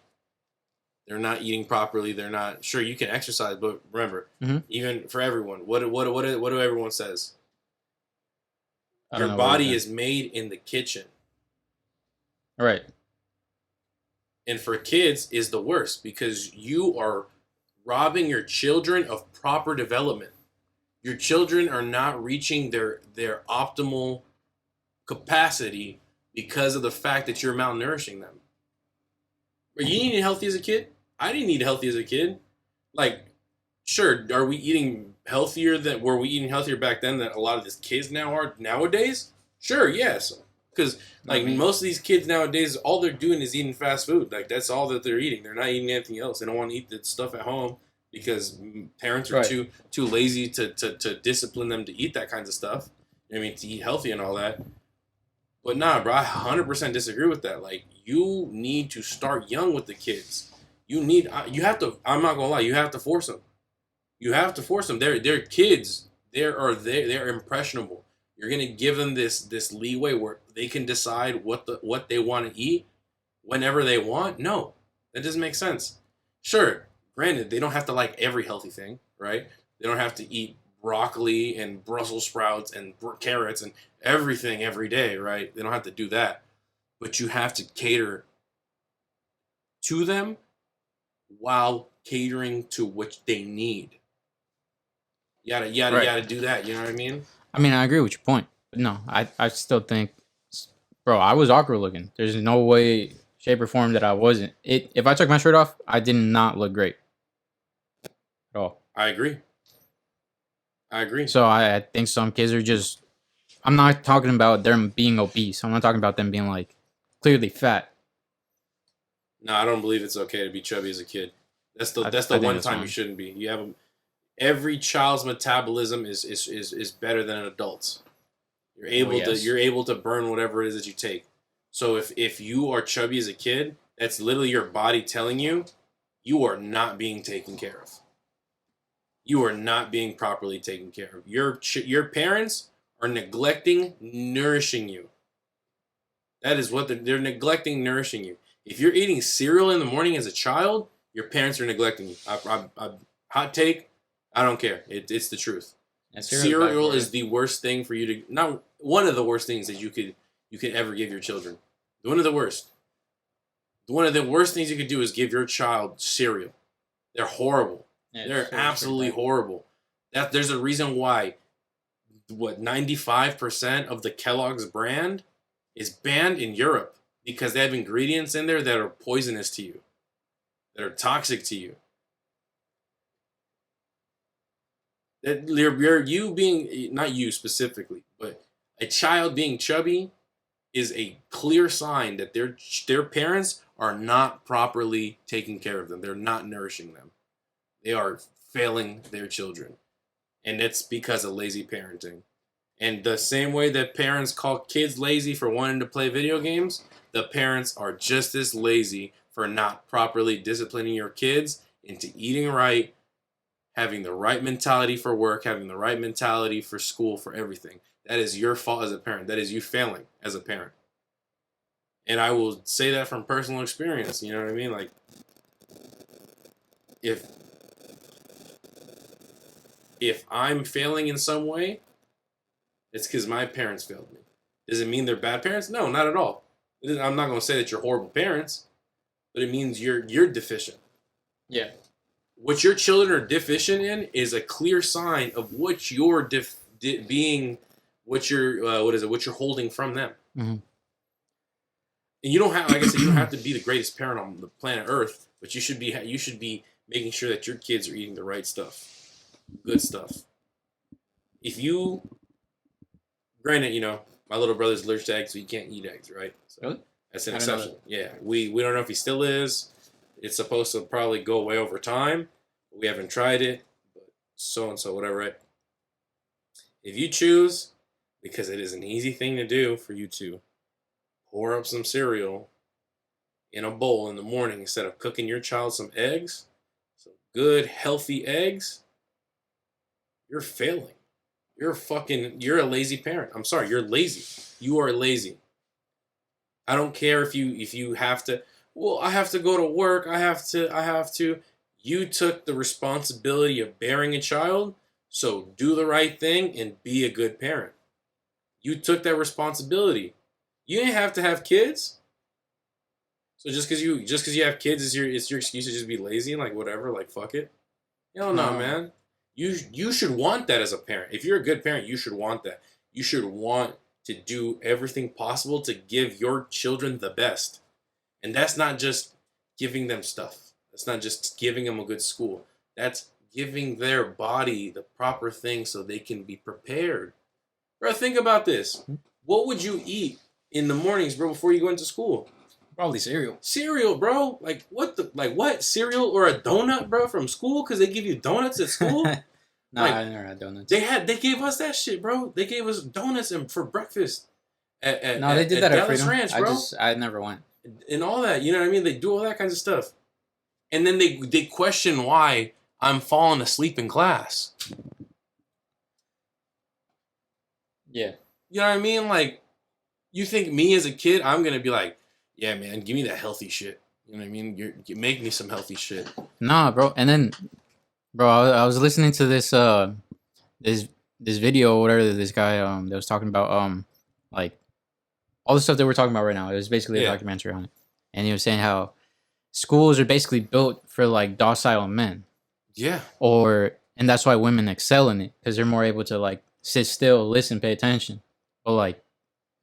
S2: They're not eating properly. They're not. Sure, you can exercise, but remember, even for everyone, what do everyone says? Your body is made in the kitchen.
S1: Right.
S2: And for kids is the worst because you are robbing your children of proper development. Your children are not reaching their optimal capacity because of the fact that you're malnourishing them. Are you eating healthy as a kid? I didn't eat healthy as a kid. Like, sure, are we eating healthier than were we eating healthier back then than a lot of these kids now are nowadays? Sure, yes. Because like most of these kids nowadays, all they're doing is eating fast food. Like that's all that they're eating. They're not eating anything else. They don't want to eat the stuff at home because parents are too lazy to discipline them to eat that kinds of stuff. I mean, to eat healthy and all that. But nah, bro, I 100% disagree with that. Like, you need to start young with the kids. You have to. I'm not gonna lie. You have to force them. You have to force them. They're kids. They're impressionable. You're gonna give them this leeway where they can decide what they want to eat whenever they want. No, that doesn't make sense. Sure, granted, they don't have to like every healthy thing, right? They don't have to eat broccoli and Brussels sprouts and carrots and everything every day, right? They don't have to do that. But you have to cater to them while catering to what they need. You gotta do that, you know what I mean?
S1: I mean, I agree with your point. But no, I still think, bro, I was awkward looking. There's no way, shape, or form that I wasn't. If I took my shirt off, I did not look great at all.
S2: I agree.
S1: So I think some kids are just. I'm not talking about them being obese. I'm not talking about them being like clearly fat.
S2: No, I don't believe it's okay to be chubby as a kid. That's the one time you shouldn't be. You have every child's metabolism is better than an adult's. You're able to burn whatever it is that you take. So if you are chubby as a kid, that's literally your body telling you you are not being taken care of. You are not being properly taken care of. Your parents are neglecting nourishing you. That is what they're neglecting nourishing you. If you're eating cereal in the morning as a child, your parents are neglecting you. Hot take, I don't care. It's the truth. Cereal is the worst thing for you to, not one of the worst things that you could ever give your children. One of the worst. One of the worst things you could do is give your child cereal. They're horrible. Yeah, they're absolutely horrible. There's a reason why 95% of the Kellogg's brand is banned in Europe because they have ingredients in there that are poisonous to you, that are toxic to you. That you being, not you specifically, but a child being chubby is a clear sign that their parents are not properly taking care of them. They're not nourishing them. They are failing their children. And it's because of lazy parenting. And the same way that parents call kids lazy for wanting to play video games, the parents are just as lazy for not properly disciplining your kids into eating right, having the right mentality for work, having the right mentality for school, for everything. That is your fault as a parent. That is you failing as a parent. And I will say that from personal experience. You know what I mean? Like, if I'm failing in some way, it's because my parents failed me. Does it mean they're bad parents? No, not at all. I'm not going to say that you're horrible parents, but it means you're deficient.
S1: Yeah.
S2: What your children are deficient in is a clear sign of what you're what you're holding from them.
S1: Mm-hmm.
S2: And you don't have, like I said, you don't have to be the greatest parent on the planet Earth, but you should be making sure that your kids are eating the right stuff, good stuff. If you, granted, you know, my little brother's allergic to eggs, so he can't eat eggs, right? So
S1: really?
S2: That's an exception. Yeah, we don't know if he still is. It's supposed to probably go away over time. We haven't tried it, but so and so, whatever, right? If you choose, because it is an easy thing to do for you to pour up some cereal in a bowl in the morning instead of cooking your child some eggs, some good, healthy eggs, you're failing. You're a lazy parent. I'm sorry, you're lazy. You are lazy. I don't care if you have to, well, I have to go to work, I have to. You took the responsibility of bearing a child, so do the right thing and be a good parent. You took that responsibility. You didn't have to have kids. So just because you have kids is your excuse to just be lazy and like whatever, like fuck it. Hell no, man. You should want that as a parent. If you're a good parent, you should want that. You should want to do everything possible to give your children the best. And that's not just giving them stuff. That's not just giving them a good school. That's giving their body the proper thing so they can be prepared. Bro, think about this. What would you eat in the mornings, bro, before you go into school?
S1: Probably cereal.
S2: Cereal, bro. Like what? Cereal or a donut, bro, from school? Because they give you donuts at school?
S1: No,
S2: like,
S1: I never had donuts.
S2: They gave us that shit, bro. They gave us donuts for breakfast.
S1: They did that at
S2: Dallas
S1: Freedom.
S2: Ranch, bro.
S1: I never went.
S2: And all that, you know what I mean? They do all that kinds of stuff. And then they question why I'm falling asleep in class.
S1: Yeah.
S2: You know what I mean? Like, you think me as a kid, I'm going to be like, yeah, man, give me that healthy shit. You know what I mean? You make me some healthy shit.
S1: Nah, bro. And then, bro, I was listening to this this video or whatever, this guy that was talking about like all the stuff that we're talking about right now. It was basically a documentary on it. And he was saying how schools are basically built for like docile men.
S2: Yeah.
S1: And that's why women excel in it, because they're more able to like sit still, listen, pay attention. But like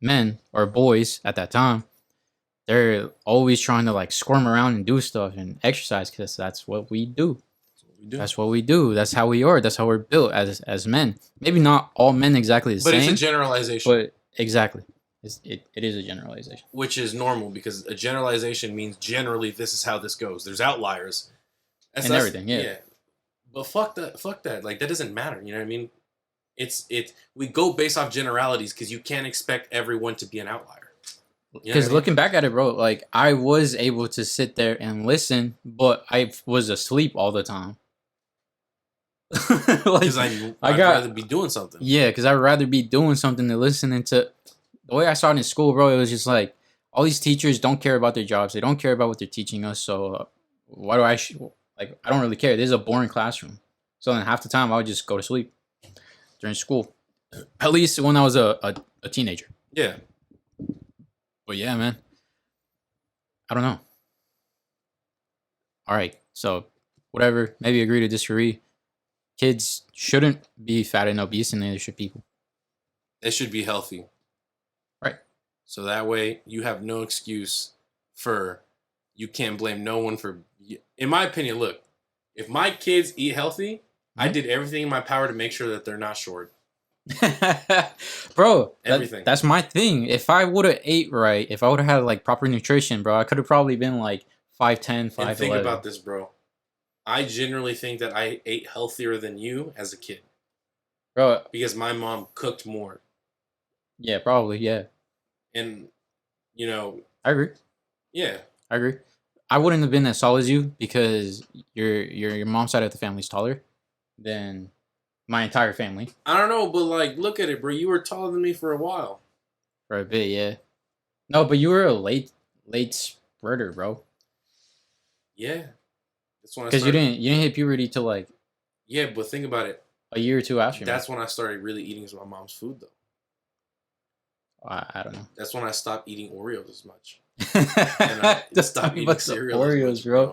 S1: men or boys at that time, they're always trying to like squirm around and do stuff and exercise, because that's what we do. That's what we do. That's how we are. That's how we're built as men. Maybe not all men exactly the same.
S2: But it's a generalization.
S1: But exactly. It is a generalization.
S2: Which is normal, because a generalization means generally this is how this goes. There's outliers.
S1: And everything, yeah.
S2: But fuck that. Like, that doesn't matter. You know what I mean? We go based off generalities because you can't expect everyone to be an outlier.
S1: Because looking back at it, bro, like I was able to sit there and listen, but I was asleep all the time.
S2: Because I'd rather be doing something.
S1: Yeah, because I'd rather be doing something than listening to. The way I started in school, bro, it was just like all these teachers don't care about their jobs. They don't care about what they're teaching us. So why do I I don't really care. This is a boring classroom. So then half the time I would just go to sleep during school. At least when I was a teenager.
S2: Yeah.
S1: But yeah, man. I don't know. All right. So whatever. Maybe agree to disagree. Kids shouldn't be fat and obese, and neither should people.
S2: They should be healthy.
S1: Right.
S2: So that way you have no excuse you can't blame no one for, in my opinion, look, if my kids eat healthy, I did everything in my power to make sure that they're not short.
S1: Bro,
S2: everything.
S1: That's my thing. If I would have ate right, if I would have had like proper nutrition, bro, I could have probably been like 5'10", 5'11".
S2: And think about this, bro. I generally think that I ate healthier than you as a kid.
S1: Bro.
S2: Because my mom cooked more.
S1: Yeah, probably. Yeah,
S2: And you know,
S1: I agree.
S2: yeah,
S1: I agree. I wouldn't have been as tall as you because your mom's side of the family's taller than my entire family
S2: I don't know, but like, look at it, bro. You were taller than me for a while.
S1: for a bit. Yeah. No, but you were a late spurter, bro.
S2: Yeah, that's when I
S1: Because
S2: started.
S1: you didn't hit puberty till like
S2: Yeah, but think about it.
S1: a year or two after me.
S2: That's when I started really eating my mom's food, though.
S1: I don't know.
S2: That's when I stopped eating Oreos as much, and I
S1: Don't
S2: stopped
S1: talk
S2: eating
S1: about the
S2: cereal as
S1: Oreos,
S2: much,
S1: bro.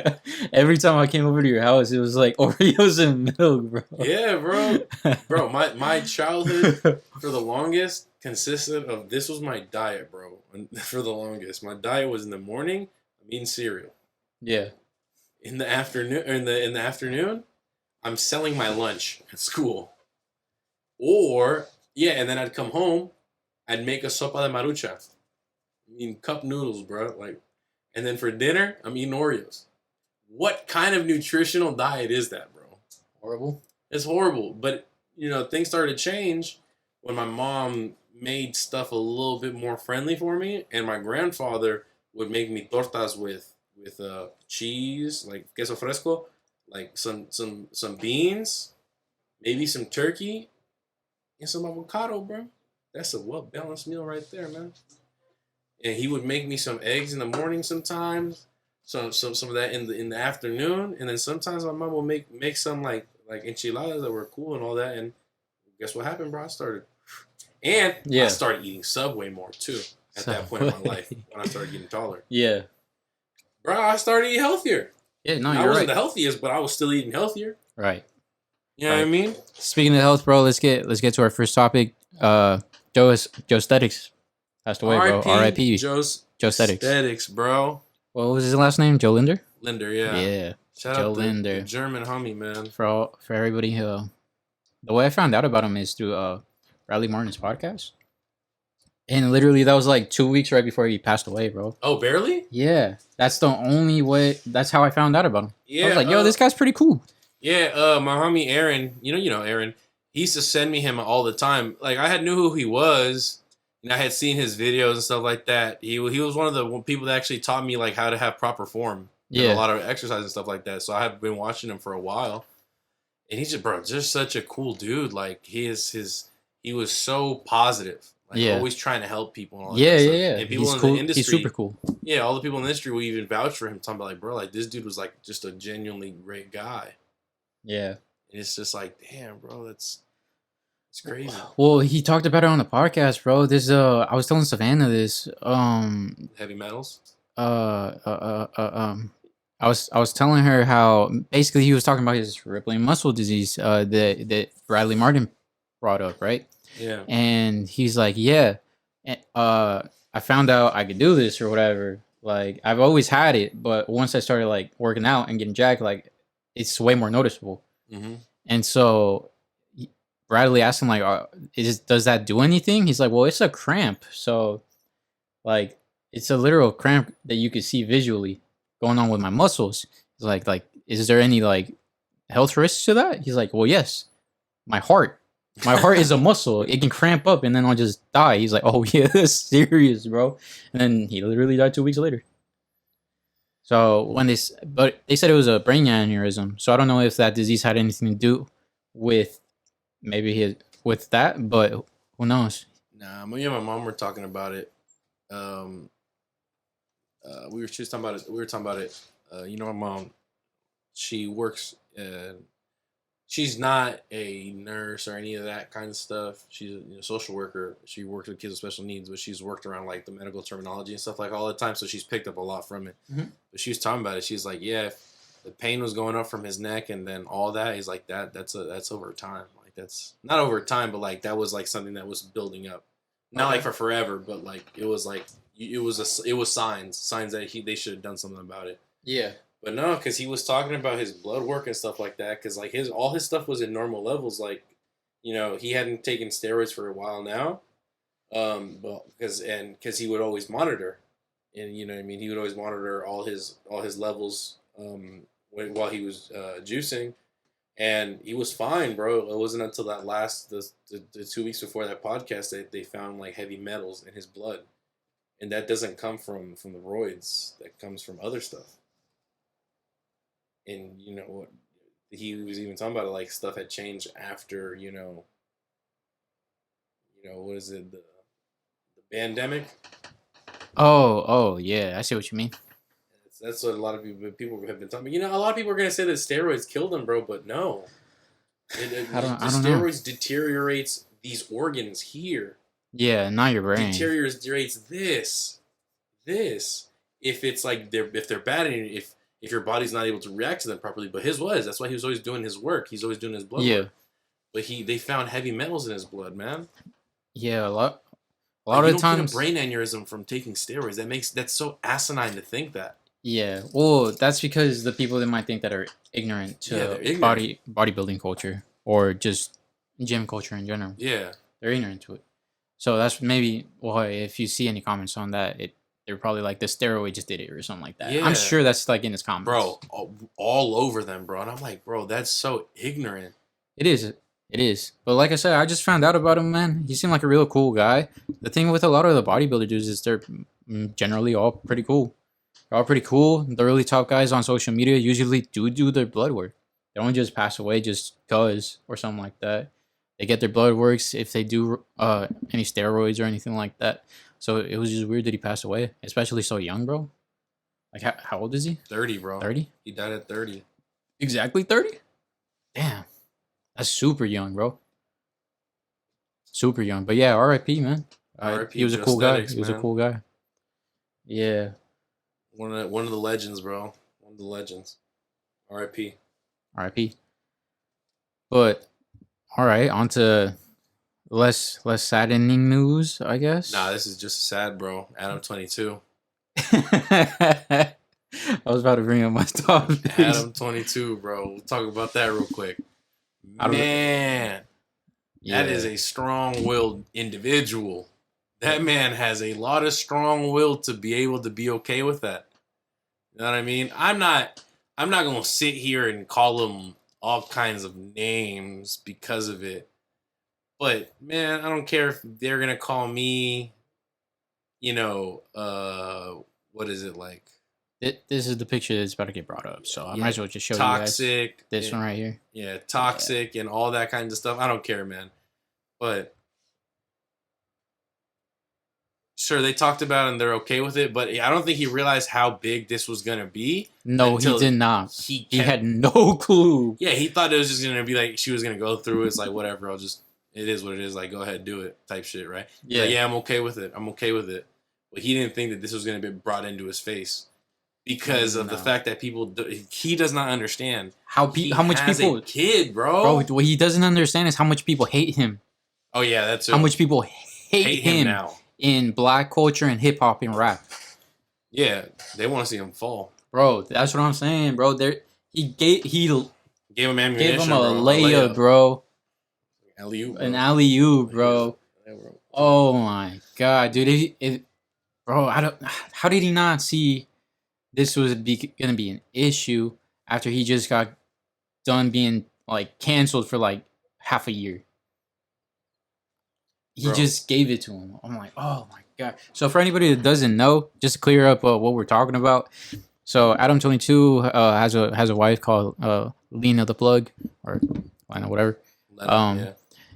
S2: bro.
S1: Every time I came over to your house, it was like Oreos and milk, bro.
S2: Yeah, bro. My childhood for the longest consisted of this was my diet, bro. And for the longest, my diet was in the morning, I'm eating cereal.
S1: Yeah.
S2: In the afternoon, in the afternoon, I'm selling my lunch at school. Or yeah, and then I'd come home, I'd make a sopa de marucha. I mean cup noodles, bro. Like, and then for dinner, I'm eating Oreos. What kind of nutritional diet is that, bro?
S1: Horrible.
S2: It's horrible. But things started to change when my mom made stuff a little bit more friendly for me, and my grandfather would make me tortas with cheese, like queso fresco, like some beans, maybe some turkey, and some avocado, bro. That's a well balanced meal right there, man. And he would make me some eggs in the morning sometimes, some of that in the afternoon, and then sometimes my mom will make some like enchiladas that were cool and all that. And guess what happened, bro? I
S1: Yeah.
S2: started eating Subway more too at that point in my life when I started getting taller.
S1: Yeah.
S2: Bro, I started eating healthier.
S1: Yeah, no,
S2: I
S1: you're
S2: wasn't
S1: right.
S2: the healthiest, but I was still eating healthier.
S1: Right.
S2: You know what I mean?
S1: Speaking of health, bro, let's get to our first topic. Joe Stetics passed away, bro. R.I.P.
S2: Joe
S1: Stetics.
S2: Aesthetics, bro.
S1: What was his last name? Joe Linder.
S2: Linder, yeah.
S1: Yeah.
S2: Shout
S1: Joe
S2: out
S1: Linder.
S2: the German homie, man.
S1: For everybody who, the way I found out about him is through Bradley Martin's podcast, and literally that was like 2 weeks right before he passed away, bro.
S2: Oh, barely?
S1: Yeah, that's the only way. That's how I found out about him.
S2: Yeah,
S1: I was like, yo, this guy's pretty cool.
S2: Yeah, my homie Aaron, you know Aaron. He used to send me him all the time. Like I knew who he was, and I had seen his videos and stuff like that. He was one of the people that actually taught me like how to have proper form.
S1: Yeah,
S2: a lot of exercise and stuff like that. So I have been watching him for a while, and he's just such a cool dude. Like he was so positive. Like always trying to help people. And all that stuff.
S1: Yeah.
S2: And people
S1: he's
S2: in
S1: cool.
S2: the industry,
S1: He's super cool.
S2: Yeah, all the people in the industry will even vouch for him. Talking about like, bro, like this dude was like just a genuinely great guy.
S1: Yeah.
S2: And it's just like, damn, bro, it's crazy.
S1: Well, he talked about it on the podcast, bro. I was telling Savannah this.
S2: Heavy metals.
S1: I was telling her how basically he was talking about his rippling muscle disease, that Bradley Martin brought up, right?
S2: Yeah.
S1: And he's like, yeah, I found out I could do this or whatever. Like I've always had it, but once I started like working out and getting jacked, like it's way more noticeable.
S2: Mm-hmm.
S1: And so Bradley asked him like, does that do anything? He's like, well, it's a cramp. So like it's a literal cramp that you could see visually going on with my muscles. He's like, is there any like health risks to that? He's like, well, yes. My heart is a muscle. It can cramp up and then I'll just die. He's like, oh yeah, that's serious, bro. And then he literally died 2 weeks later. So but they said it was a brain aneurysm. So I don't know if that disease had anything to do with with that, but who knows?
S2: Nah, me and my mom were talking about it. We were talking about it. My mom, she works. She's not a nurse or any of that kind of stuff. She's a social worker. She works with kids with special needs, but she's worked around like the medical terminology and stuff like all the time. So she's picked up a lot from it. Mm-hmm. But she was talking about it. She's like, yeah, if the pain was going up from his neck and then all that, he's like that's over time. Like that's not over time, but like that was like something that was building up. Not like for forever, but like it was signs that they should have done something about it.
S1: Yeah.
S2: But no, because he was talking about his blood work and stuff like that. Because like all his stuff was in normal levels. Like, he hadn't taken steroids for a while now. But because he would always monitor, and he would always monitor all his levels while he was juicing. And he was fine, bro. It wasn't until that the 2 weeks before that podcast that they found like heavy metals in his blood, and that doesn't come from the roids. That comes from other stuff. And you know what? He was even talking about it, like stuff had changed after what is it, the pandemic.
S1: Oh, yeah. I see what you mean.
S2: That's what a lot of people have been talking about. A lot of people are gonna say that steroids killed him, bro, but no.
S1: I don't know.
S2: Steroids deteriorates these organs here.
S1: Yeah, not your brain.
S2: Deteriorates this. If it's like if they're bad, and if your body's not able to react to them properly, but his was. That's why he was always doing his work. He's always doing his blood work. But they found heavy metals in his blood, man.
S1: Yeah, a lot of times.
S2: You don't get a brain aneurysm from taking steroids. That's so asinine to think that.
S1: Yeah, well, that's because the people that might think that are ignorant to bodybuilding culture or just gym culture in general.
S2: Yeah,
S1: they're ignorant to it. So that's maybe why if you see any comments on that, they're probably like the steroid just did it or something like that. Yeah. I'm sure that's like in his comments,
S2: bro, all over them, bro. And I'm like, bro, that's so ignorant.
S1: It is. But like I said, I just found out about him, man. He seemed like a real cool guy. The thing with a lot of the bodybuilder dudes is they're generally all pretty cool. They're all pretty cool. The really top guys on social media usually do their blood work. They don't just pass away just cause or something like that. They get their blood works if they do any steroids or anything like that. So it was just weird that he passed away, especially so young, bro. Like, how old is he?
S2: 30, bro.
S1: 30?
S2: He died at 30.
S1: Exactly 30? Damn. That's super young, bro. Super young. But yeah, R.I.P., man.
S2: R.I.P.
S1: He was a cool guy. He was a cool guy. Yeah.
S2: One of the legends, bro. One of the legends. R.I.P.
S1: R.I.P. But, all right, on to less saddening news, I guess.
S2: Nah, this is just sad, bro. Adam22.
S1: I was about to bring up my topic.
S2: Adam22, bro. We'll talk about that real quick. Man, that is a strong-willed individual. That man has a lot of strong will to be able to be okay with that. You know what I mean? I'm not gonna sit here and call him all kinds of names because of it. But man, I don't care if they're gonna call me, what is it like?
S1: This is the picture that's about to get brought up, so I might as well just show
S2: toxic,
S1: you guys this one right here.
S2: Yeah, toxic and all that kind of stuff. I don't care, man. But sure, they talked about it and they're okay with it, but I don't think he realized how big this was gonna be.
S1: No, he did not. He had no clue.
S2: Yeah, he thought it was just gonna be like she was gonna go through it. It's like, whatever, it is what it is. Like, go ahead, do it, type shit, right? Yeah, like, I'm okay with it. But he didn't think that this was gonna be brought into his face because of the fact that he does not understand
S1: how much people
S2: a kid, bro.
S1: What he doesn't understand is how much people hate him.
S2: Oh yeah, that's
S1: how much people hate him now in black culture and hip hop and rap.
S2: Yeah, they want to see him fall,
S1: bro. That's what I'm saying, bro. He gave him
S2: ammunition,
S1: gave him a layup, bro. An alley-oop, bro. Oh my god, dude! Bro, how did he not see this was gonna be an issue after he just got done being like canceled for like half a year? He just gave it to him. I'm like, oh my god. So for anybody that doesn't know, just to clear up what we're talking about. So Adam22 has a wife called Lena the Plug or Lena whatever.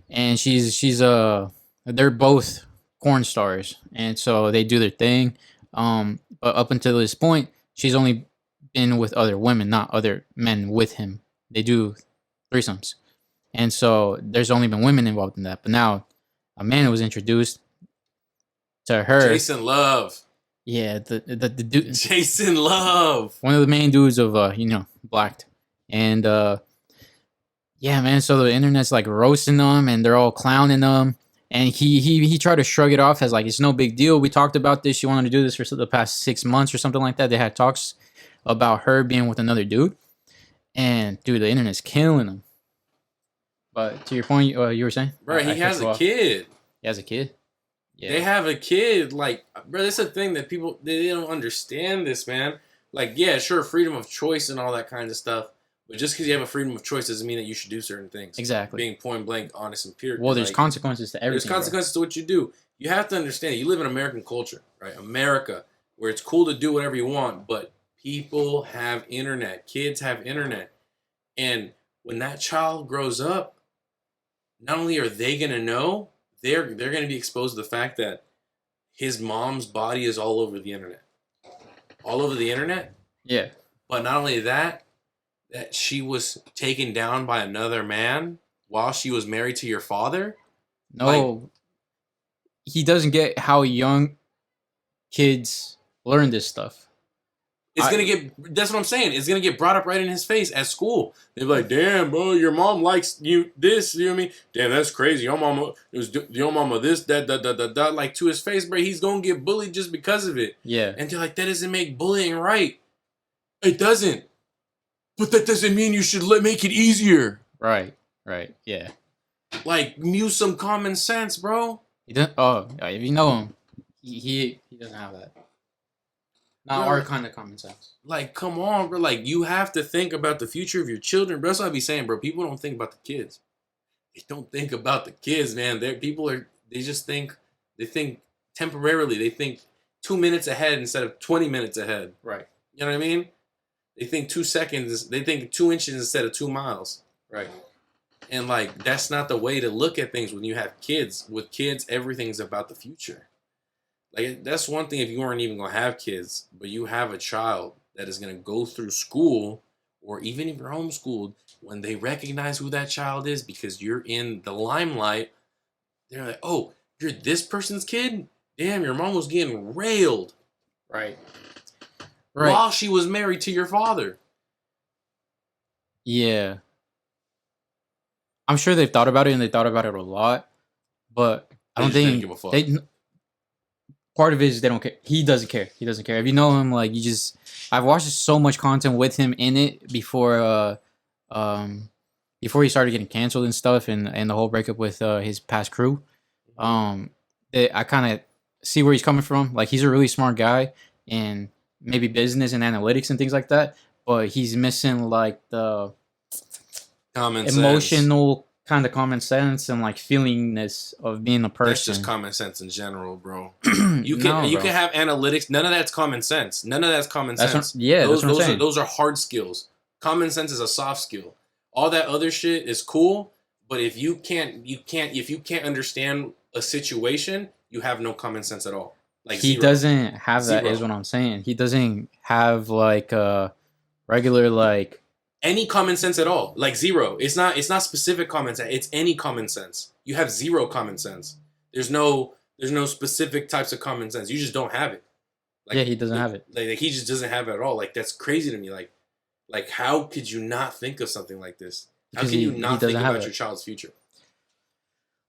S1: And she's they're both porn stars, and so they do their thing. But up until this point, she's only been with other women, not other men with him. They do threesomes, and so there's only been women involved in that. But now a man was introduced to her.
S2: Jason Love.
S1: Yeah, the dude.
S2: Jason Love.
S1: One of the main dudes of Blacked. And yeah, man, so the internet's like roasting them and they're all clowning them. And he tried to shrug it off as like it's no big deal. We talked about this. She wanted to do this for the past 6 months or something like that. They had talks about her being with another dude. And dude, the internet's killing them. But to your point, you were saying?
S2: Bro, he has a kid.
S1: He has a kid?
S2: Yeah. They have a kid. Like, bro, that's the thing that people, they don't understand this, man. Like, yeah, sure, freedom of choice and all that kind of stuff. But just because you have a freedom of choice doesn't mean that you should do certain things.
S1: Exactly.
S2: Being point blank, honest, and pure.
S1: Well, there's consequences to everything.
S2: There's consequences to what you do. You have to understand. You live in American culture, right? America, where it's cool to do whatever you want, but people have internet. Kids have internet, and when that child grows up, not only are they gonna know, they're gonna be exposed to the fact that his mom's body is all over the internet. All over the internet.
S1: Yeah.
S2: But not only that she was taken down by another man while she was married to your father.
S1: No,
S2: like,
S1: he doesn't get how young kids learn this stuff.
S2: It's gonna get. That's what I'm saying. It's gonna get brought up right in his face at school. They're like, "Damn, bro, your mom likes you this." You know what I mean? Damn, that's crazy. Your mama, it was your mama this, that, like to his face, bro. He's gonna get bullied just because of it.
S1: Yeah.
S2: And they're like, that doesn't make bullying right. It doesn't. But that doesn't mean you should make it easier.
S1: Right. Right. Yeah.
S2: Like, use some common sense, bro.
S1: He doesn't. Oh, if you know him, he doesn't have that. Not our kind of common sense.
S2: Like, come on, bro. Like, you have to think about the future of your children, bro. That's what I be saying, bro. People don't think about the kids. They don't think about the kids, man. They just think, they think temporarily. They think 2 minutes ahead instead of 20 minutes ahead.
S1: Right.
S2: You know what I mean? They think 2 seconds. They think 2 inches instead of 2 miles.
S1: Right.
S2: And, like, that's not the way to look at things when you have kids. With kids, everything's about the future. Like, that's one thing if you weren't even going to have kids, but you have a child that is going to go through school, or even if you're homeschooled, when they recognize who that child is because you're in the limelight, they're like, oh, you're this person's kid? Damn, your mom was getting railed.
S1: Right.
S2: While she was married to your father.
S1: Yeah. I'm sure they've thought about it, and they thought about it a lot, but I don't think
S2: give a fuck.
S1: Part of it is they don't care. He doesn't care. He doesn't care. If you know him, like, I've watched so much content with him in it before he started getting canceled and stuff, and the whole breakup with his past crew. I kind of see where he's coming from. Like, he's a really smart guy, and maybe business and analytics and things like that, but he's missing like the
S2: common
S1: emotional
S2: sense.
S1: Kind of common sense and like feelingness of being a person.
S2: That's just common sense in general, bro. You can have analytics. None of that's common sense. None of that's common sense.
S1: That's what I'm saying.
S2: Those are hard skills. Common sense is a soft skill. All that other shit is cool, but if you can't understand a situation, you have no common sense at all. Like,
S1: he doesn't have that. Is what I'm saying. He doesn't have like a regular like
S2: any common sense at all. Like, zero. It's not specific common sense. It's any common sense. You have zero common sense. There's no specific types of common sense. You just don't have it. Like,
S1: yeah, he doesn't have it.
S2: Like, he just doesn't have it at all. Like, that's crazy to me. Like how could you not think of something like this? How can you not think about your child's future?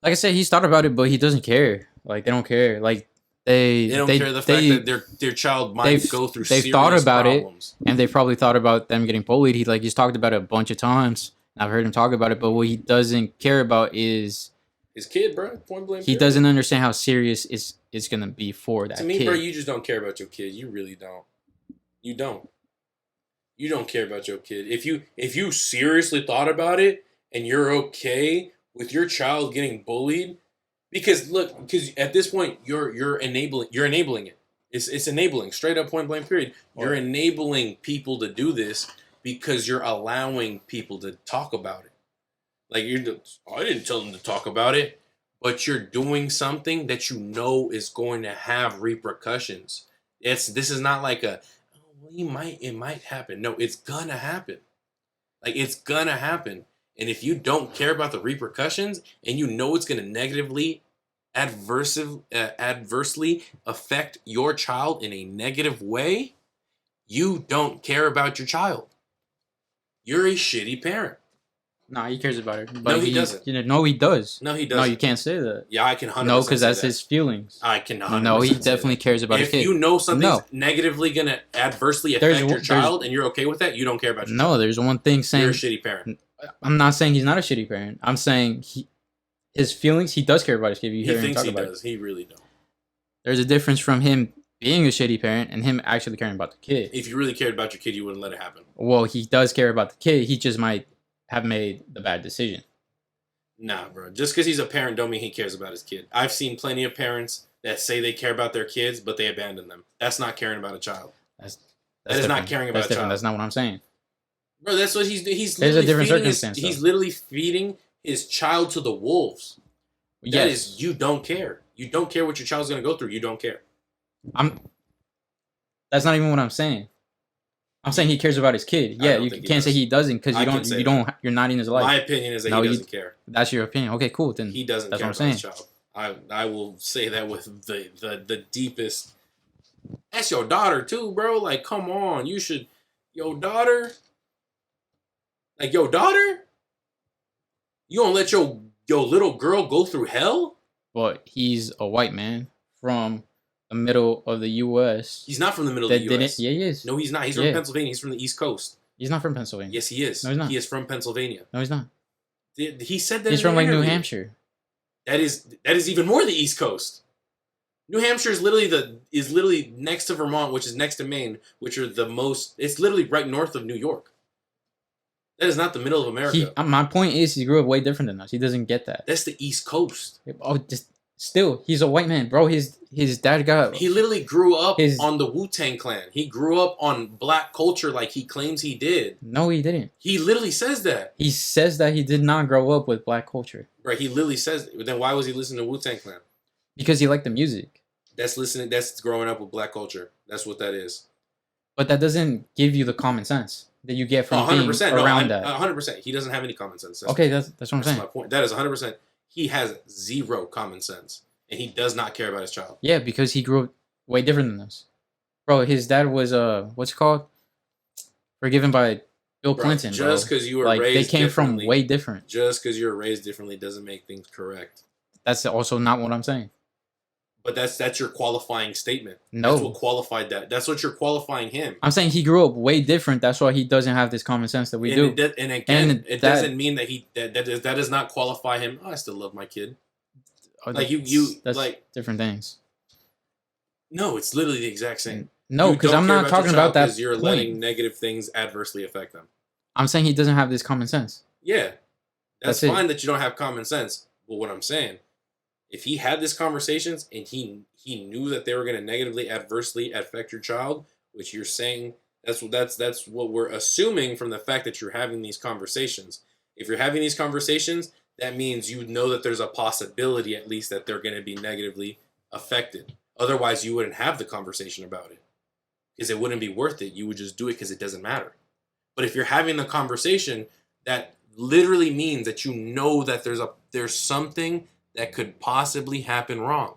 S1: Like I said, he's thought about it, but he doesn't care. Like, they don't care. Like, they don't care
S2: the fact that their child might go through serious
S1: they've thought about
S2: problems.
S1: And they've probably thought about them getting bullied. He's talked about it a bunch of times. I've heard him talk about it, but what he doesn't care about is
S2: his kid, bro. Point blank.
S1: He doesn't understand how serious it's gonna be for that.
S2: To me,
S1: kid.
S2: bro, you just don't care about your kid. You really don't. You don't. You don't care about your kid. If you seriously thought about it and you're okay with your child getting bullied. Because at this point you're enabling it. It's enabling, straight up, point blank, period. You're enabling people to do this because you're allowing people to talk about it. Like, I didn't tell them to talk about it, but you're doing something that you know is going to have repercussions. This is not like it might happen. No, it's gonna happen. Like, it's gonna happen. And if you don't care about the repercussions and you know it's going to negatively, adversely affect your child in a negative way, you don't care about your child. You're a shitty parent.
S1: No, he cares about it. But
S2: no, he doesn't.
S1: No, he does.
S2: No, he doesn't.
S1: No, you can't say that.
S2: Yeah, I can 100%
S1: No, because that's his feelings.
S2: I can 100%
S1: No, he definitely cares about his kid.
S2: If you know something's negatively going to adversely affect your child and you're okay with that, you don't care about your child.
S1: No, there's one thing saying...
S2: You're a shitty parent.
S1: I'm not saying he's not a shitty parent. I'm saying his feelings, he does care about his kid. You hear him talk about it.
S2: He really does.
S1: There's a difference from him being a shitty parent and him actually caring about the kid.
S2: If you really cared about your kid, you wouldn't let it happen.
S1: Well, he does care about the kid. He just might have made the bad decision.
S2: Nah, bro. Just because he's a parent don't mean he cares about his kid. I've seen plenty of parents that say they care about their kids, but they abandon them. That's not caring about a child. That is not caring about a child.
S1: That's not what I'm saying.
S2: Bro, that's what he's
S1: There's a different circumstance.
S2: He's literally feeding his child to the wolves.
S1: Yes.
S2: That is, you don't care. You don't care what your child's going to go through. You don't care.
S1: That's not even what I'm saying. I'm saying he cares about his kid. Yeah, you can't say he doesn't because you're not in his life.
S2: My opinion is that he doesn't care.
S1: That's your opinion. Okay, cool. Then
S2: he doesn't care about his child. I will say that with the deepest. That's your daughter too, bro. Like, come on, you should. Your daughter. Like, your daughter. You gonna let your little girl go through hell?
S1: But he's a white man from the middle of the U.S.
S2: He's not from the middle of the U.S.
S1: Yeah, he is.
S2: No, he's not. He's from Pennsylvania. He's from the East Coast.
S1: He's not from Pennsylvania.
S2: Yes, he is.
S1: No, he's not.
S2: He is from Pennsylvania.
S1: No, he's not.
S2: He said that
S1: he's from like New Hampshire.
S2: That is even more the East Coast. New Hampshire is literally next to Vermont, which is next to Maine, which are the most. It's literally right north of New York. That is not the middle of America.
S1: My point is, he grew up way different than us. He doesn't get that.
S2: That's the East Coast.
S1: Oh, still, he's a white man, bro. His dad got.
S2: He literally grew up on the Wu-Tang Clan. He grew up on black culture, like he claims he did.
S1: No, he didn't.
S2: He literally says that.
S1: He says that he did not grow up with black culture.
S2: Right. He literally says. Then why was he listening to Wu-Tang Clan?
S1: Because he liked the music.
S2: That's listening. That's growing up with black culture. That's what that is.
S1: But that doesn't give you the common sense that you get from being around that.
S2: 100%. He doesn't have any common sense.
S1: That's what I'm saying.
S2: That's my point. That is 100%. He has zero common sense, and he does not care about his child.
S1: Yeah, because he grew up way different than us. Bro, his dad was what's it called? Forgiven by Bill Clinton.
S2: Just because you were
S1: like,
S2: raised
S1: they came from way different.
S2: Just because you were raised differently doesn't make things correct.
S1: That's also not what I'm saying.
S2: But that's your qualifying statement.
S1: No.
S2: That's what qualified that. That's what you're qualifying him.
S1: I'm saying he grew up way different. That's why he doesn't have this common sense that we do.
S2: It doesn't mean that that does not qualify him. Oh, I still love my kid. Like that's like
S1: different things.
S2: No, it's literally the exact same.
S1: No, because I'm not talking about that.
S2: Because you're letting negative things adversely affect them.
S1: I'm saying he doesn't have this common sense.
S2: Yeah, that's fine that you don't have common sense. But what I'm saying, if he had these conversations and he knew that they were going to negatively, adversely affect your child, which you're saying, that's what we're assuming from the fact that you're having these conversations. If you're having these conversations, that means you know that there's a possibility at least that they're going to be negatively affected. Otherwise, you wouldn't have the conversation about it because it wouldn't be worth it. You would just do it because it doesn't matter. But if you're having the conversation, that literally means that you know that there's something that could possibly happen wrong.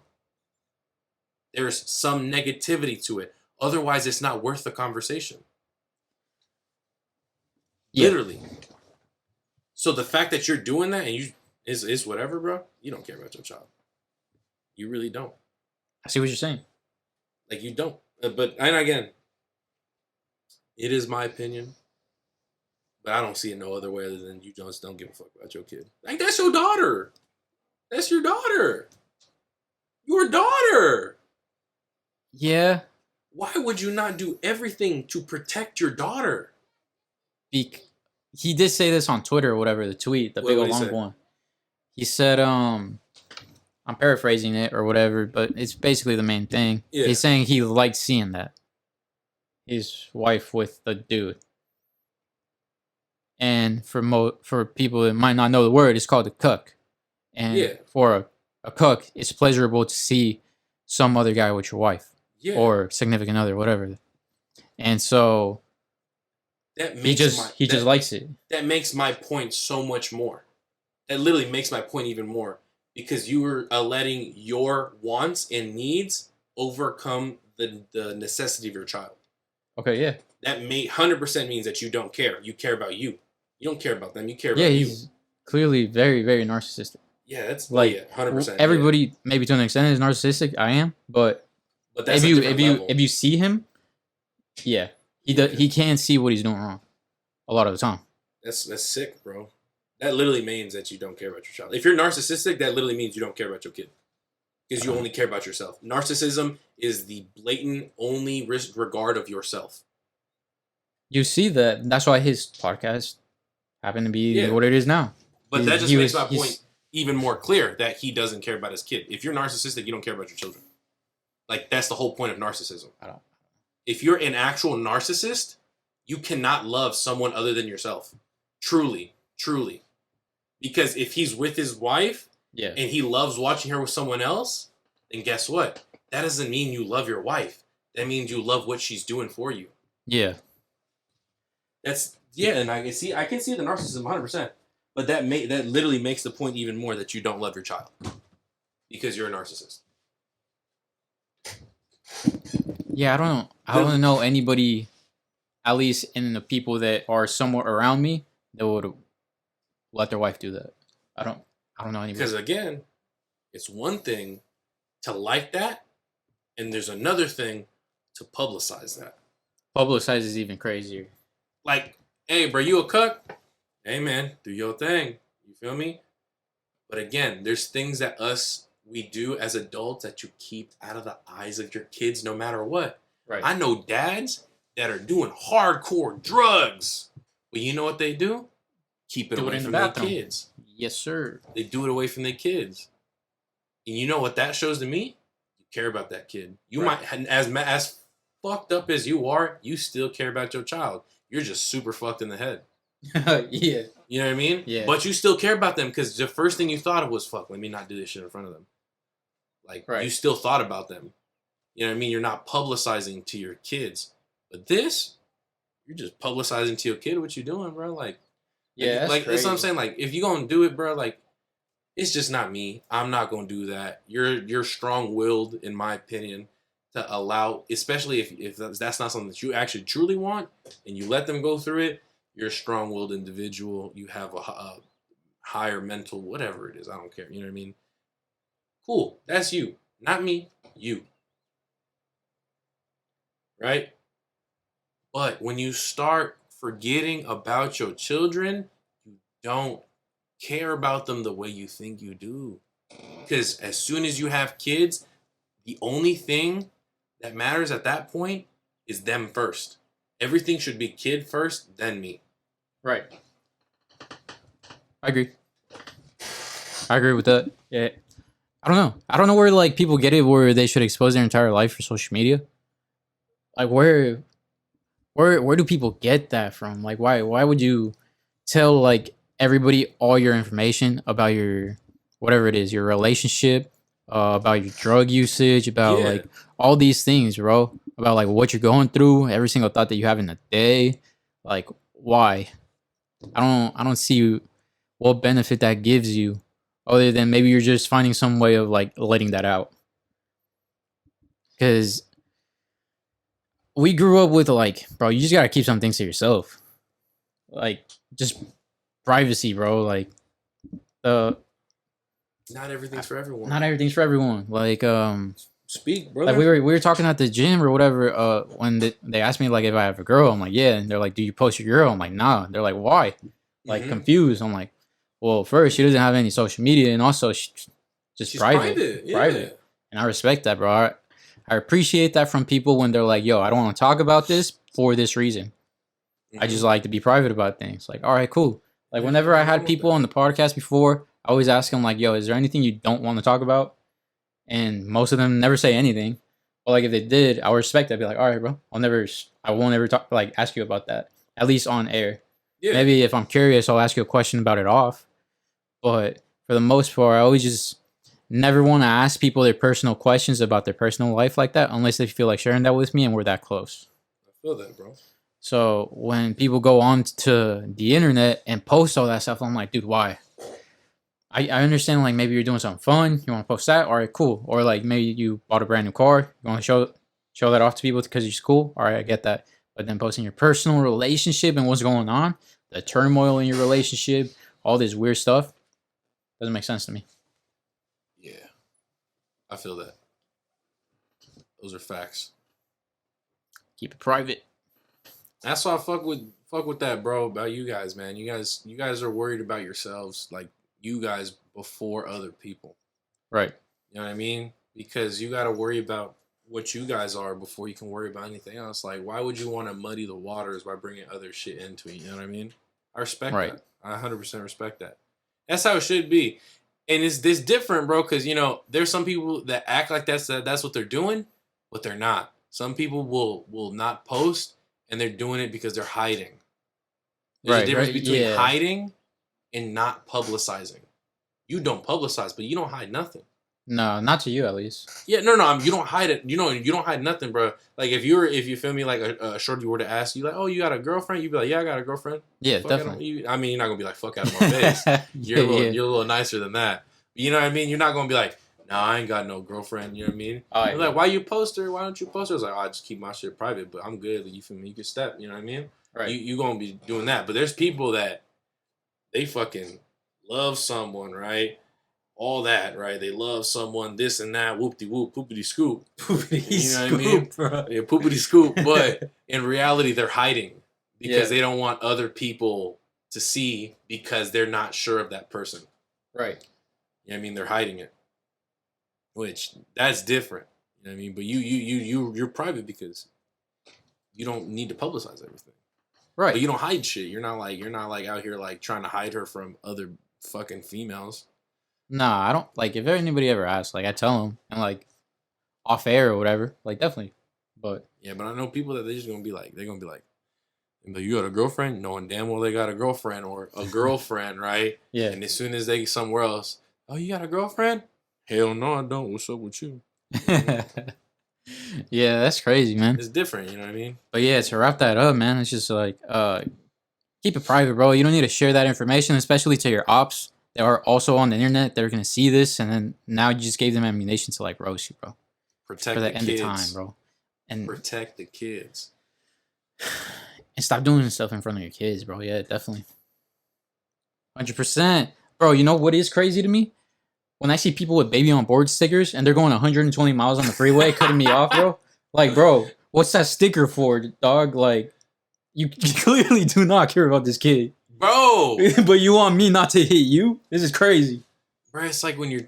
S2: There's some negativity to it. Otherwise, it's not worth the conversation. Yeah. Literally. So the fact that you're doing that and is whatever, bro, you don't care about your child. You really don't.
S1: I see what you're saying.
S2: Like, you don't. But, and again, it is my opinion. But I don't see it no other way other than you just don't give a fuck about your kid. Like, that's your daughter. That's your daughter. Your daughter.
S1: Yeah.
S2: Why would you not do everything to protect your daughter?
S1: He did say this on Twitter or whatever, the tweet, the big old long one. He said, I'm paraphrasing it or whatever, but it's basically the main thing. Yeah. He's saying he liked seeing that. His wife with the dude. And for people that might not know the word, it's called a cuck. And for a cuck, it's pleasurable to see some other guy with your wife or significant other, whatever. And so he just likes it.
S2: That makes my point so much more. That literally makes my point even more because you are letting your wants and needs overcome the necessity of your child.
S1: Okay, yeah.
S2: That 100% means that you don't care. You care about you. You don't care about them. You care about you.
S1: Yeah, he's clearly very, very narcissistic.
S2: Yeah, that's like 100%.
S1: Everybody, maybe to an extent, is narcissistic. I am, but
S2: that's
S1: if you see him, he can't see what he's doing wrong a lot of the time.
S2: That's sick, bro. That literally means that you don't care about your child. If you're narcissistic, that literally means you don't care about your kid. Because you only care about yourself. Narcissism is the blatant only regard of yourself.
S1: You see that. That's why his podcast happened to be
S2: Yeah.
S1: what it is now.
S2: But that just makes my point even more clear that he doesn't care about his kid. If you're narcissistic, you don't care about your children. Like, that's the whole point of narcissism.
S1: I don't.
S2: If you're an actual narcissist, you cannot love someone other than yourself. Truly. Truly. Because if he's with his wife and he loves watching her with someone else, then guess what? That doesn't mean you love your wife. That means you love what she's doing for you.
S1: Yeah.
S2: And I can see the narcissism 100%. But that literally makes the point even more that you don't love your child. Because you're a narcissist.
S1: Yeah, I don't know. I don't know anybody, at least in the people that are somewhat around me, that would let their wife do that. I don't know anybody.
S2: Because again, it's one thing to like that, and there's another thing to publicize that.
S1: Publicize is even crazier.
S2: Like, hey, bro, you a cuck? Hey, man, do your thing. You feel me? But again, there's things that we do as adults that you keep out of the eyes of your kids no matter what.
S1: Right.
S2: I know dads that are doing hardcore drugs. But you know what they do? Keep it away from their kids.
S1: Yes, sir.
S2: They do it away from their kids. And you know what that shows to me? You care about that kid. You might, as fucked up as you are, you still care about your child. You're just super fucked in the head.
S1: Yeah.
S2: You know what I mean?
S1: Yeah.
S2: But you still care about them because the first thing you thought of was, fuck, let me not do this shit in front of them. Like, you still thought about them. You know what I mean? You're not publicizing to your kids. But this, you're just publicizing to your kid what you're doing, bro. Like,
S1: yeah,
S2: that's what I'm saying. Like, if you're going to do it, bro, like, it's just not me. I'm not going to do that. You're strong-willed, in my opinion, to allow, especially if that's not something that you actually truly want, and you let them go through it, you're a strong-willed individual. You have a higher mental, whatever it is. I don't care. You know what I mean? Cool. That's you. Not me. You. Right? But when you start forgetting about your children, you don't care about them the way you think you do. Because as soon as you have kids, the only thing that matters at that point is them first. Everything should be kid first, then me.
S1: Right. I agree. I agree with that. Yeah. I don't know. I don't know where like people get it where they should expose their entire life for social media. Like where do people get that from? Like why would you tell like everybody all your information about your whatever it is, your relationship, about your drug usage, about like all these things, bro, about like what you're going through, every single thought that you have in a day. Like why? I don't see what benefit that gives you other than maybe you're just finding some way of like letting that out. Cuz we grew up with like, bro, you just got to keep some things to yourself. Like just privacy, bro, like
S2: not everything's for everyone.
S1: Not everything's for everyone. Like
S2: speak, brother.
S1: Like we were talking at the gym or whatever. When they asked me like if I have a girl, I'm like yeah. And they're like, do you post your girl? I'm like nah. They're like why? Like confused. I'm like, well, first she doesn't have any social media, and also she's private.
S2: Yeah.
S1: Private. And I respect that, bro. I appreciate that from people when they're like, yo, I don't want to talk about this for this reason. I just like to be private about things. Like, all right, cool. Like whenever I had people on the podcast before, I always ask them like, yo, is there anything you don't want to talk about? And most of them never say anything. But like if they did, I would respect that. I'd be like, all right, bro, I won't ever talk like ask you about that. At least on air. Yeah. Maybe if I'm curious, I'll ask you a question about it off. But for the most part, I always just never want to ask people their personal questions about their personal life like that unless they feel like sharing that with me and we're that close.
S2: I feel that, bro.
S1: So when people go on to the internet and post all that stuff, I'm like, dude, why? I understand like maybe you're doing something fun, you want to post that, all right, cool. Or like maybe you bought a brand new car, you want to show that off to people because you're cool, all right, I get that. But then posting your personal relationship and what's going on, the turmoil in your relationship, all this weird stuff, doesn't make sense to me.
S2: Yeah, I feel that. Those are facts.
S1: Keep it private.
S2: That's why I fuck with that, bro. About you guys, man. You guys are worried about yourselves, like you guys before other people.
S1: Right.
S2: You know what I mean? because you got to worry about what you guys are before you can worry about anything else. Like, why would you want to muddy the waters by bringing other shit into it? You know what I mean? I respect that. I 100% respect that. That's how it should be. And it's this different, bro, because, you know, there's some people that act like that's what they're doing, but they're not. Some people will not post, and they're doing it because they're hiding. There's a difference between hiding and not publicizing. You don't publicize, but you don't hide nothing.
S1: No, not to you at least.
S2: Yeah, no, you don't hide it. You know, you don't hide nothing, bro. Like if you feel me, like a shorty were to ask you, like, oh, you got a girlfriend? You'd be like, yeah, I got a girlfriend.
S1: Yeah, definitely.
S2: I mean, you're not gonna be like, fuck out of my face. You're a little nicer than that. But you know what I mean? You're not gonna be like, nah, I ain't got no girlfriend. You know what I mean? You're like, why you post her? Why don't you post her? I was like, oh, I just keep my shit private, but I'm good. You feel me? You can step. You know what I mean?
S1: Right.
S2: You gonna be doing that. But there's people that they fucking love someone, right? All that, right? They love someone, this and that, whoop-de-whoop, poopity-scoop. You know what I mean? Bro. Yeah, poopity-scoop. But in reality, they're hiding because they don't want other people to see because they're not sure of that person.
S1: Right.
S2: You know what I mean? They're hiding it. Which, that's different. You know what I mean? But you're private because you don't need to publicize everything.
S1: Right.
S2: But you don't hide shit. You're not like out here like trying to hide her from other fucking females.
S1: Nah, I don't like if anybody ever asks, like I tell them and like off air or whatever, like definitely. But
S2: yeah, but I know people that they're just gonna be like, you got a girlfriend, knowing damn well they got a girlfriend or a girlfriend, right?
S1: Yeah.
S2: And as soon as they get somewhere else, oh, you got a girlfriend? Hell no, I don't. What's up with you?
S1: Yeah, that's crazy, man.
S2: It's different, you know what I mean?
S1: But yeah, to wrap that up, man, it's just like keep it private, bro. You don't need to share that information, especially to your ops. They are also on the internet. They're gonna see this, and then now you just gave them ammunition to like roast you, bro.
S2: Protect
S1: for the
S2: kids.
S1: End of time, bro. And
S2: protect the kids.
S1: And stop doing stuff in front of your kids, bro. Yeah, definitely. 100%, bro. You know what is crazy to me? When I see people with baby on board stickers and they're going 120 miles on the freeway, cutting me off, bro. Like, bro, what's that sticker for, dog? Like, you clearly do not care about this kid.
S2: Bro,
S1: but you want me not to hit you? This is crazy,
S2: bro. It's like when you're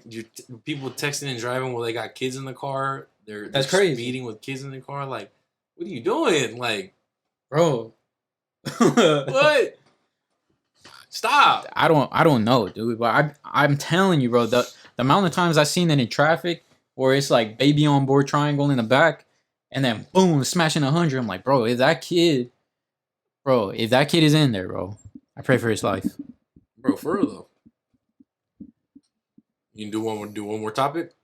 S2: people texting and driving while they got kids in the car. That's
S1: crazy.
S2: Speeding with kids in the car. Like, what are you doing? Like,
S1: bro,
S2: what? Stop.
S1: I don't know, dude. But I'm telling you, bro. The amount of times I've seen it in traffic where it's like baby on board triangle in the back, and then boom, smashing 100. I'm like, bro, if that kid is in there, bro. I pray for his life.
S2: Bro, for real though. You can do one more topic?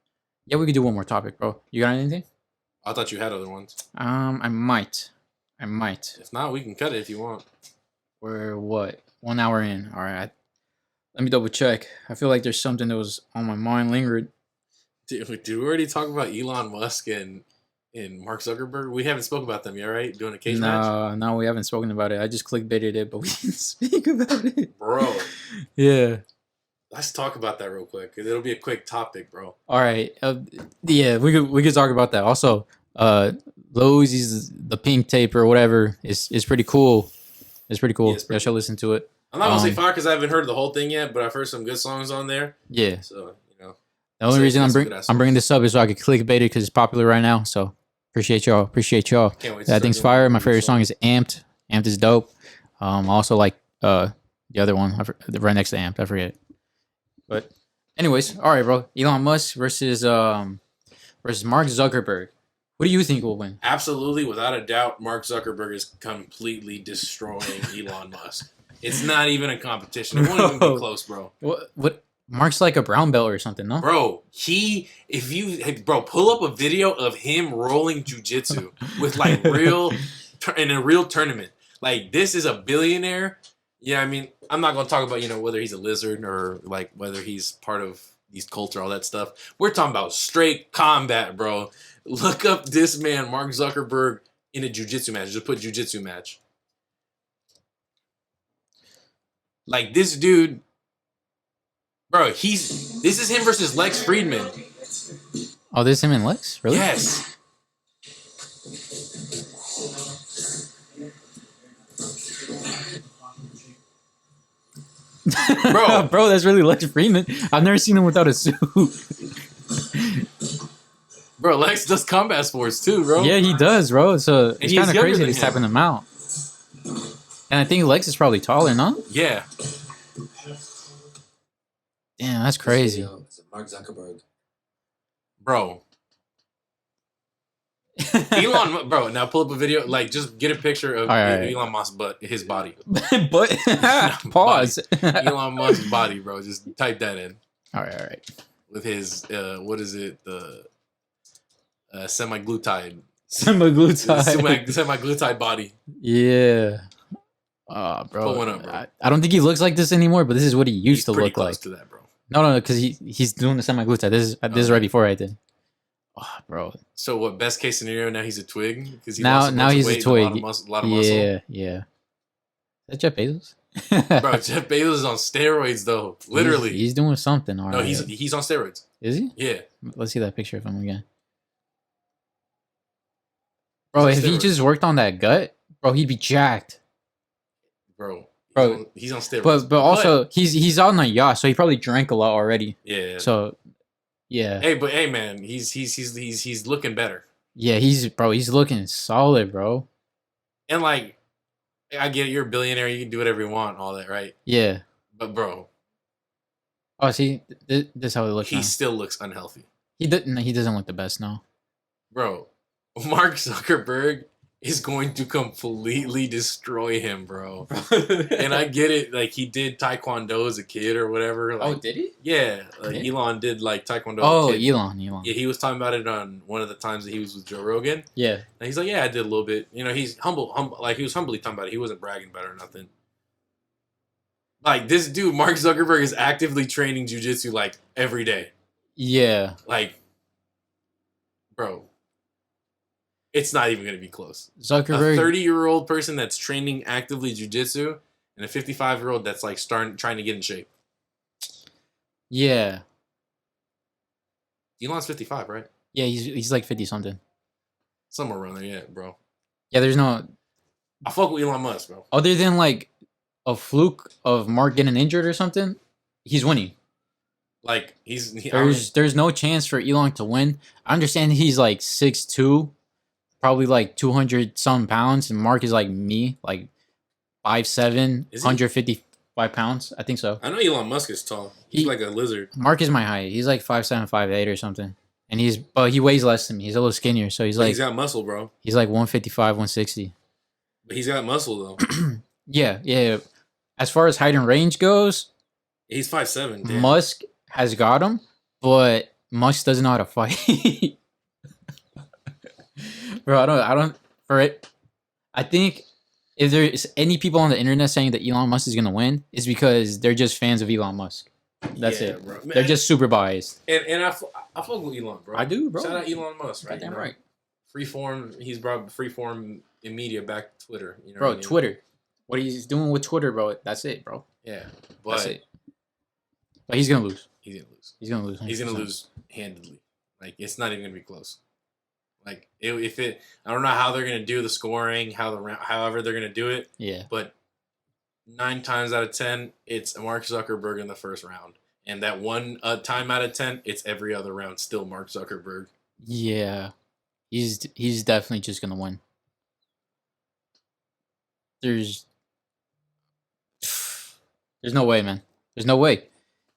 S1: Yeah, we could do one more topic, bro. You got anything?
S2: I thought you had other ones.
S1: I might.
S2: If not, we can cut it if you want.
S1: We're what? 1 hour in. All right. Let me double check. I feel like there's something that was on my mind lingered.
S2: Did we already talk about Elon Musk and Mark Zuckerberg? We haven't spoken about them yet, right? Doing a cage match?
S1: No, we haven't spoken about it. I just clickbaited it, but we didn't speak about it.
S2: Bro.
S1: Yeah.
S2: Let's talk about that real quick. It'll be a quick topic, bro.
S1: All right. Yeah, we could talk about that. Also, DawgZ's the pink tape or whatever is pretty cool. It's pretty cool. Yeah, I should listen to it.
S2: I'm not gonna say fire because I haven't heard the whole thing yet, but I've heard some good songs on there.
S1: Yeah.
S2: So you know,
S1: the only reason I'm bringing this up is so I could clickbait it because it's popular right now. So appreciate y'all. Can't wait. That thing's fire. My favorite song is Amped. Amped is dope. I also like the other one right next to Amped. I forget. But anyways, all right, bro. Elon Musk versus Mark Zuckerberg. What do you think will win?
S2: Absolutely, without a doubt, Mark Zuckerberg is completely destroying Elon Musk. It's not even a competition. It won't even be close, bro.
S1: What? Mark's like a brown belt or something, no?
S2: Bro, pull up a video of him rolling jujitsu with like in a real tournament. Like, this is a billionaire. Yeah, I mean, I'm not gonna talk about whether he's a lizard or like whether he's part of these cults or all that stuff. We're talking about straight combat, bro. Look up this man, Mark Zuckerberg, in a jujitsu match. Just put jujitsu match. Like, this dude, bro, this is him versus Lex Friedman.
S1: Oh, this is him and Lex? Really?
S2: Yes.
S1: Bro, that's really Lex Friedman. I've never seen him without a suit.
S2: Bro, Lex does combat sports too, bro.
S1: Yeah, he does, bro. So it's
S2: he's
S1: kind of
S2: younger
S1: crazy
S2: than
S1: that he's
S2: him.
S1: tapping them out. And I think Lex is probably taller, no?
S2: Yeah.
S1: Damn, that's crazy.
S3: It's Mark Zuckerberg.
S2: Bro. Elon, bro, now pull up a video. Like, just get a picture of
S1: right.
S2: Elon Musk's butt, his body.
S1: But pause.
S2: Elon Musk's body, bro. Just type that in.
S1: All right.
S2: With his, what is it? The semi-glutide. Semi-glutide body.
S1: Yeah. Bro.
S2: Pull one up, bro.
S1: I don't think he looks like this anymore, but this is what he used to look
S2: close
S1: like.
S2: to that, bro.
S1: No, because he's doing the semi-glutide. This is right before I did. Oh, bro.
S2: So what? Best case scenario? Now he's a twig because
S1: now he's a twig.
S2: A lot of muscle.
S1: Yeah. Is that Jeff Bezos?
S2: Bro, Jeff Bezos is on steroids though. Literally,
S1: he's doing something. All
S2: no,
S1: right.
S2: he's on steroids.
S1: Is he?
S2: Yeah.
S1: Let's see that picture of him again. Bro, if he just worked on that gut, bro, he'd be jacked.
S2: Bro, he's on steroids.
S1: But also he's on a yacht, so he probably drank a lot already.
S2: Yeah.
S1: So, yeah.
S2: Hey, man, he's looking better.
S1: Yeah, he's looking solid, bro.
S2: And like, I get it, you're a billionaire, you can do whatever you want, all that, right?
S1: Yeah.
S2: But bro,
S1: oh, see, this is how he looks.
S2: He still looks unhealthy.
S1: He doesn't look the best now.
S2: Bro, Mark Zuckerberg is going to completely destroy him, bro. And I get it, like he did Taekwondo as a kid or whatever. Like,
S1: did he?
S2: Yeah, like
S1: Okay.
S2: Elon did like Taekwondo.
S1: Oh,
S2: as a kid.
S1: Elon.
S2: Yeah, he was talking about it on one of the times that he was with Joe Rogan.
S1: Yeah.
S2: And he's like, yeah, I did a little bit. You know, he's humble, like he was humbly talking about it. He wasn't bragging about it or nothing. Like this dude, Mark Zuckerberg, is actively training jujitsu like every day.
S1: Yeah.
S2: Like, bro, it's not even going to be close.
S1: Zuckerberg.
S2: A 30-year-old person that's training actively jujitsu and a 55-year-old that's like trying to get in shape.
S1: Yeah.
S2: Elon's 55, right?
S1: Yeah, he's like 50 something.
S2: Somewhere around there, yeah, bro.
S1: Yeah, there's no
S2: I fuck with Elon Musk, bro.
S1: other than like a fluke of Mark getting injured or something. He's winning.
S2: Like
S1: There's no chance for Elon to win. I understand he's like 6'2", probably like 200 some pounds, and Mark is like me, like 5'7", 155 pounds. I think so.
S2: I know Elon Musk is tall. He's like a lizard.
S1: Mark is my height. He's like 5'7", 5'8" or something. And but he weighs less than me. He's a little skinnier, so he's
S2: got muscle, bro.
S1: He's like 155, 160.
S2: But he's got muscle though.
S1: Yeah. As far as height and range goes,
S2: he's 5'7". Damn.
S1: Musk has got him, but Musk doesn't know how to fight. Bro, I don't for it. I think if there's any people on the internet saying that Elon Musk is gonna win, it's because they're just fans of Elon Musk. That's it. Bro. They're just super biased.
S2: And I fuck with Elon, bro.
S1: I do, bro.
S2: Shout out Elon Musk, right?
S1: Damn right.
S2: Freeform. He's brought freeform in media back to Twitter. You know
S1: Bro,
S2: what I mean?
S1: Twitter. What he's doing with Twitter, bro. That's it, bro.
S2: Yeah,
S1: that's it. But he's gonna lose.
S2: He's gonna lose.
S1: He's gonna lose. 100%.
S2: He's gonna lose handedly. Like it's not even gonna be close. Like I don't know how they're gonna do the scoring, however they're gonna do it.
S1: Yeah.
S2: But 9 times out of 10, it's Mark Zuckerberg in the first round. And that one time out of 10, it's every other round still Mark Zuckerberg.
S1: Yeah, he's definitely just gonna win. There's no way, man. There's no way.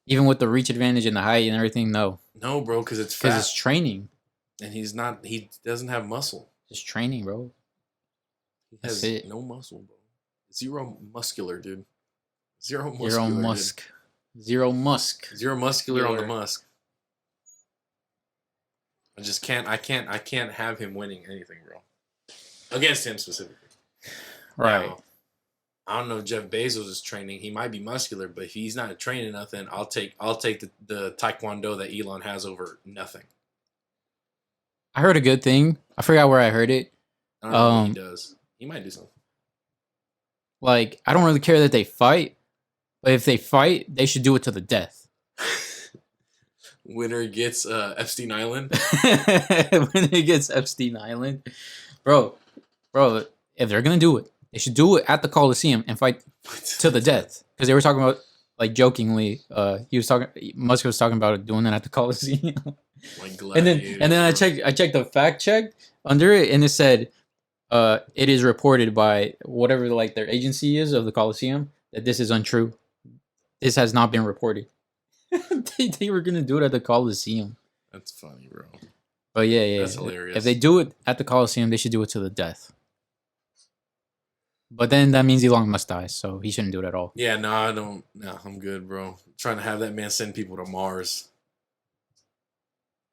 S1: Even with the reach advantage and the height and everything, no.
S2: No, bro, because it's fat.
S1: Because it's training.
S2: And he doesn't have muscle.
S1: It's training, bro.
S2: He has no muscle, bro. Zero muscular, dude. Zero muscular.
S1: Zero Musk. Zero Musk.
S2: Zero muscular on the Musk. I can't have him winning anything, bro. Against him specifically.
S1: Right.
S2: Now, I don't know if Jeff Bezos is training. He might be muscular, but if he's not training nothing, I'll take the Taekwondo that Elon has over nothing.
S1: I heard a good thing. I forgot where I heard it.
S2: I don't know what he does. He might do something.
S1: Like, I don't really care that they fight, but if they fight, they should do it to the death.
S2: Winner gets Epstein Island.
S1: Winner gets Epstein Island. Bro, if they're going to do it, they should do it at the Coliseum and fight to the death. Because they were talking about, like, jokingly, Musk was talking about doing it at the Coliseum.
S2: Like
S1: And
S2: gladiators.
S1: then I checked the fact check under it, and it said, it is reported by whatever like their agency is of the Coliseum that this is untrue. This has not been reported. They were gonna do it at the Coliseum.
S2: That's funny, bro.
S1: But yeah.
S2: That's hilarious.
S1: If they do it at the Coliseum, they should do it to the death. But then that means Elon must die, so he shouldn't do it at all.
S2: Yeah, no, I don't. No, I'm good, bro. I'm trying to have that man send people to Mars.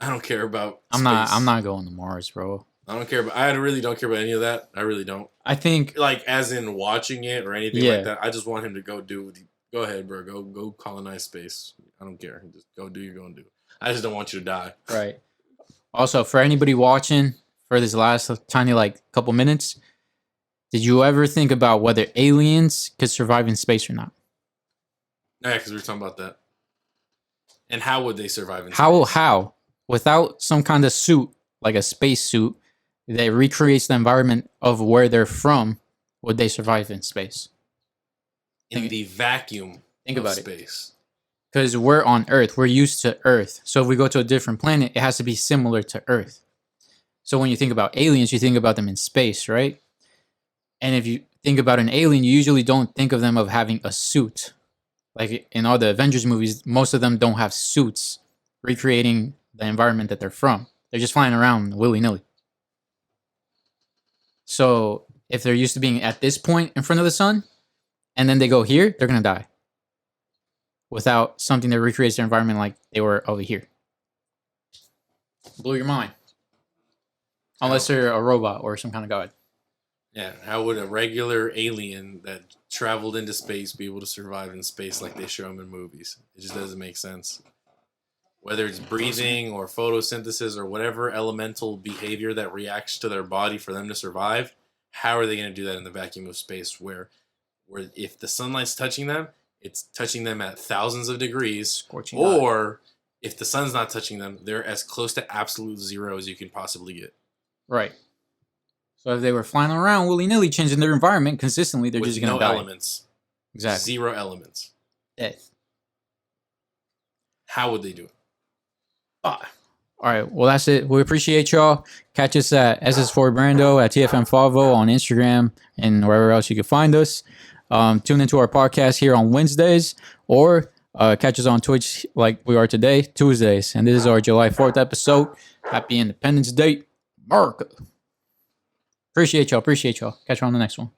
S2: I don't care about.
S1: I'm not going to Mars, bro.
S2: I don't care about. I really don't care about any of that. I really don't.
S1: I think
S2: like as in watching it or anything like that. I just want him to go do. Go ahead, bro. Go colonize space. I don't care. Just go do what you're gonna do. I just don't want you to die.
S1: Right. Also, for anybody watching for this last tiny like couple minutes, did you ever think about whether aliens could survive in space or not?
S2: Yeah, because we were talking about that. And how would they survive in space?
S1: How? Without some kind of suit, like a space suit, that recreates the environment of where they're from, would they survive in space?
S2: In the vacuum of space.
S1: Because we're on Earth. We're used to Earth. So if we go to a different planet, it has to be similar to Earth. So when you think about aliens, you think about them in space, right? And if you think about an alien, you usually don't think of them of having a suit. Like in all the Avengers movies, most of them don't have suits recreating the environment that they're from. They're just flying around willy-nilly. So if they're used to being at this point in front of the sun, and then they go here, they're going to die. Without something that recreates their environment like they were over here. Blew your mind. Unless they're a robot or some kind of god.
S2: Yeah, how would a regular alien that traveled into space be able to survive in space like they show them in movies? It just doesn't make sense. Whether it's breathing or photosynthesis or whatever elemental behavior that reacts to their body for them to survive, how are they going to do that in the vacuum of space where if the sunlight's touching them, it's touching them at thousands of degrees,
S1: Scorching
S2: or if the sun's not touching them, they're as close to absolute zero as you can possibly get.
S1: Right. So if they were flying around willy-nilly, changing their environment consistently, they're just going to die.
S2: No elements.
S1: Exactly.
S2: 0 elements.
S1: Death.
S2: How would they do it?
S1: All right. Well, that's it. We appreciate y'all. Catch us at SS4 Brando, at TFM5O on Instagram, and wherever else you can find us. Tune into our podcast here on Wednesdays, or catch us on Twitch like we are today, Tuesdays. And this is our July 4th episode. Happy Independence Day, America. Appreciate y'all. Catch you on the next one.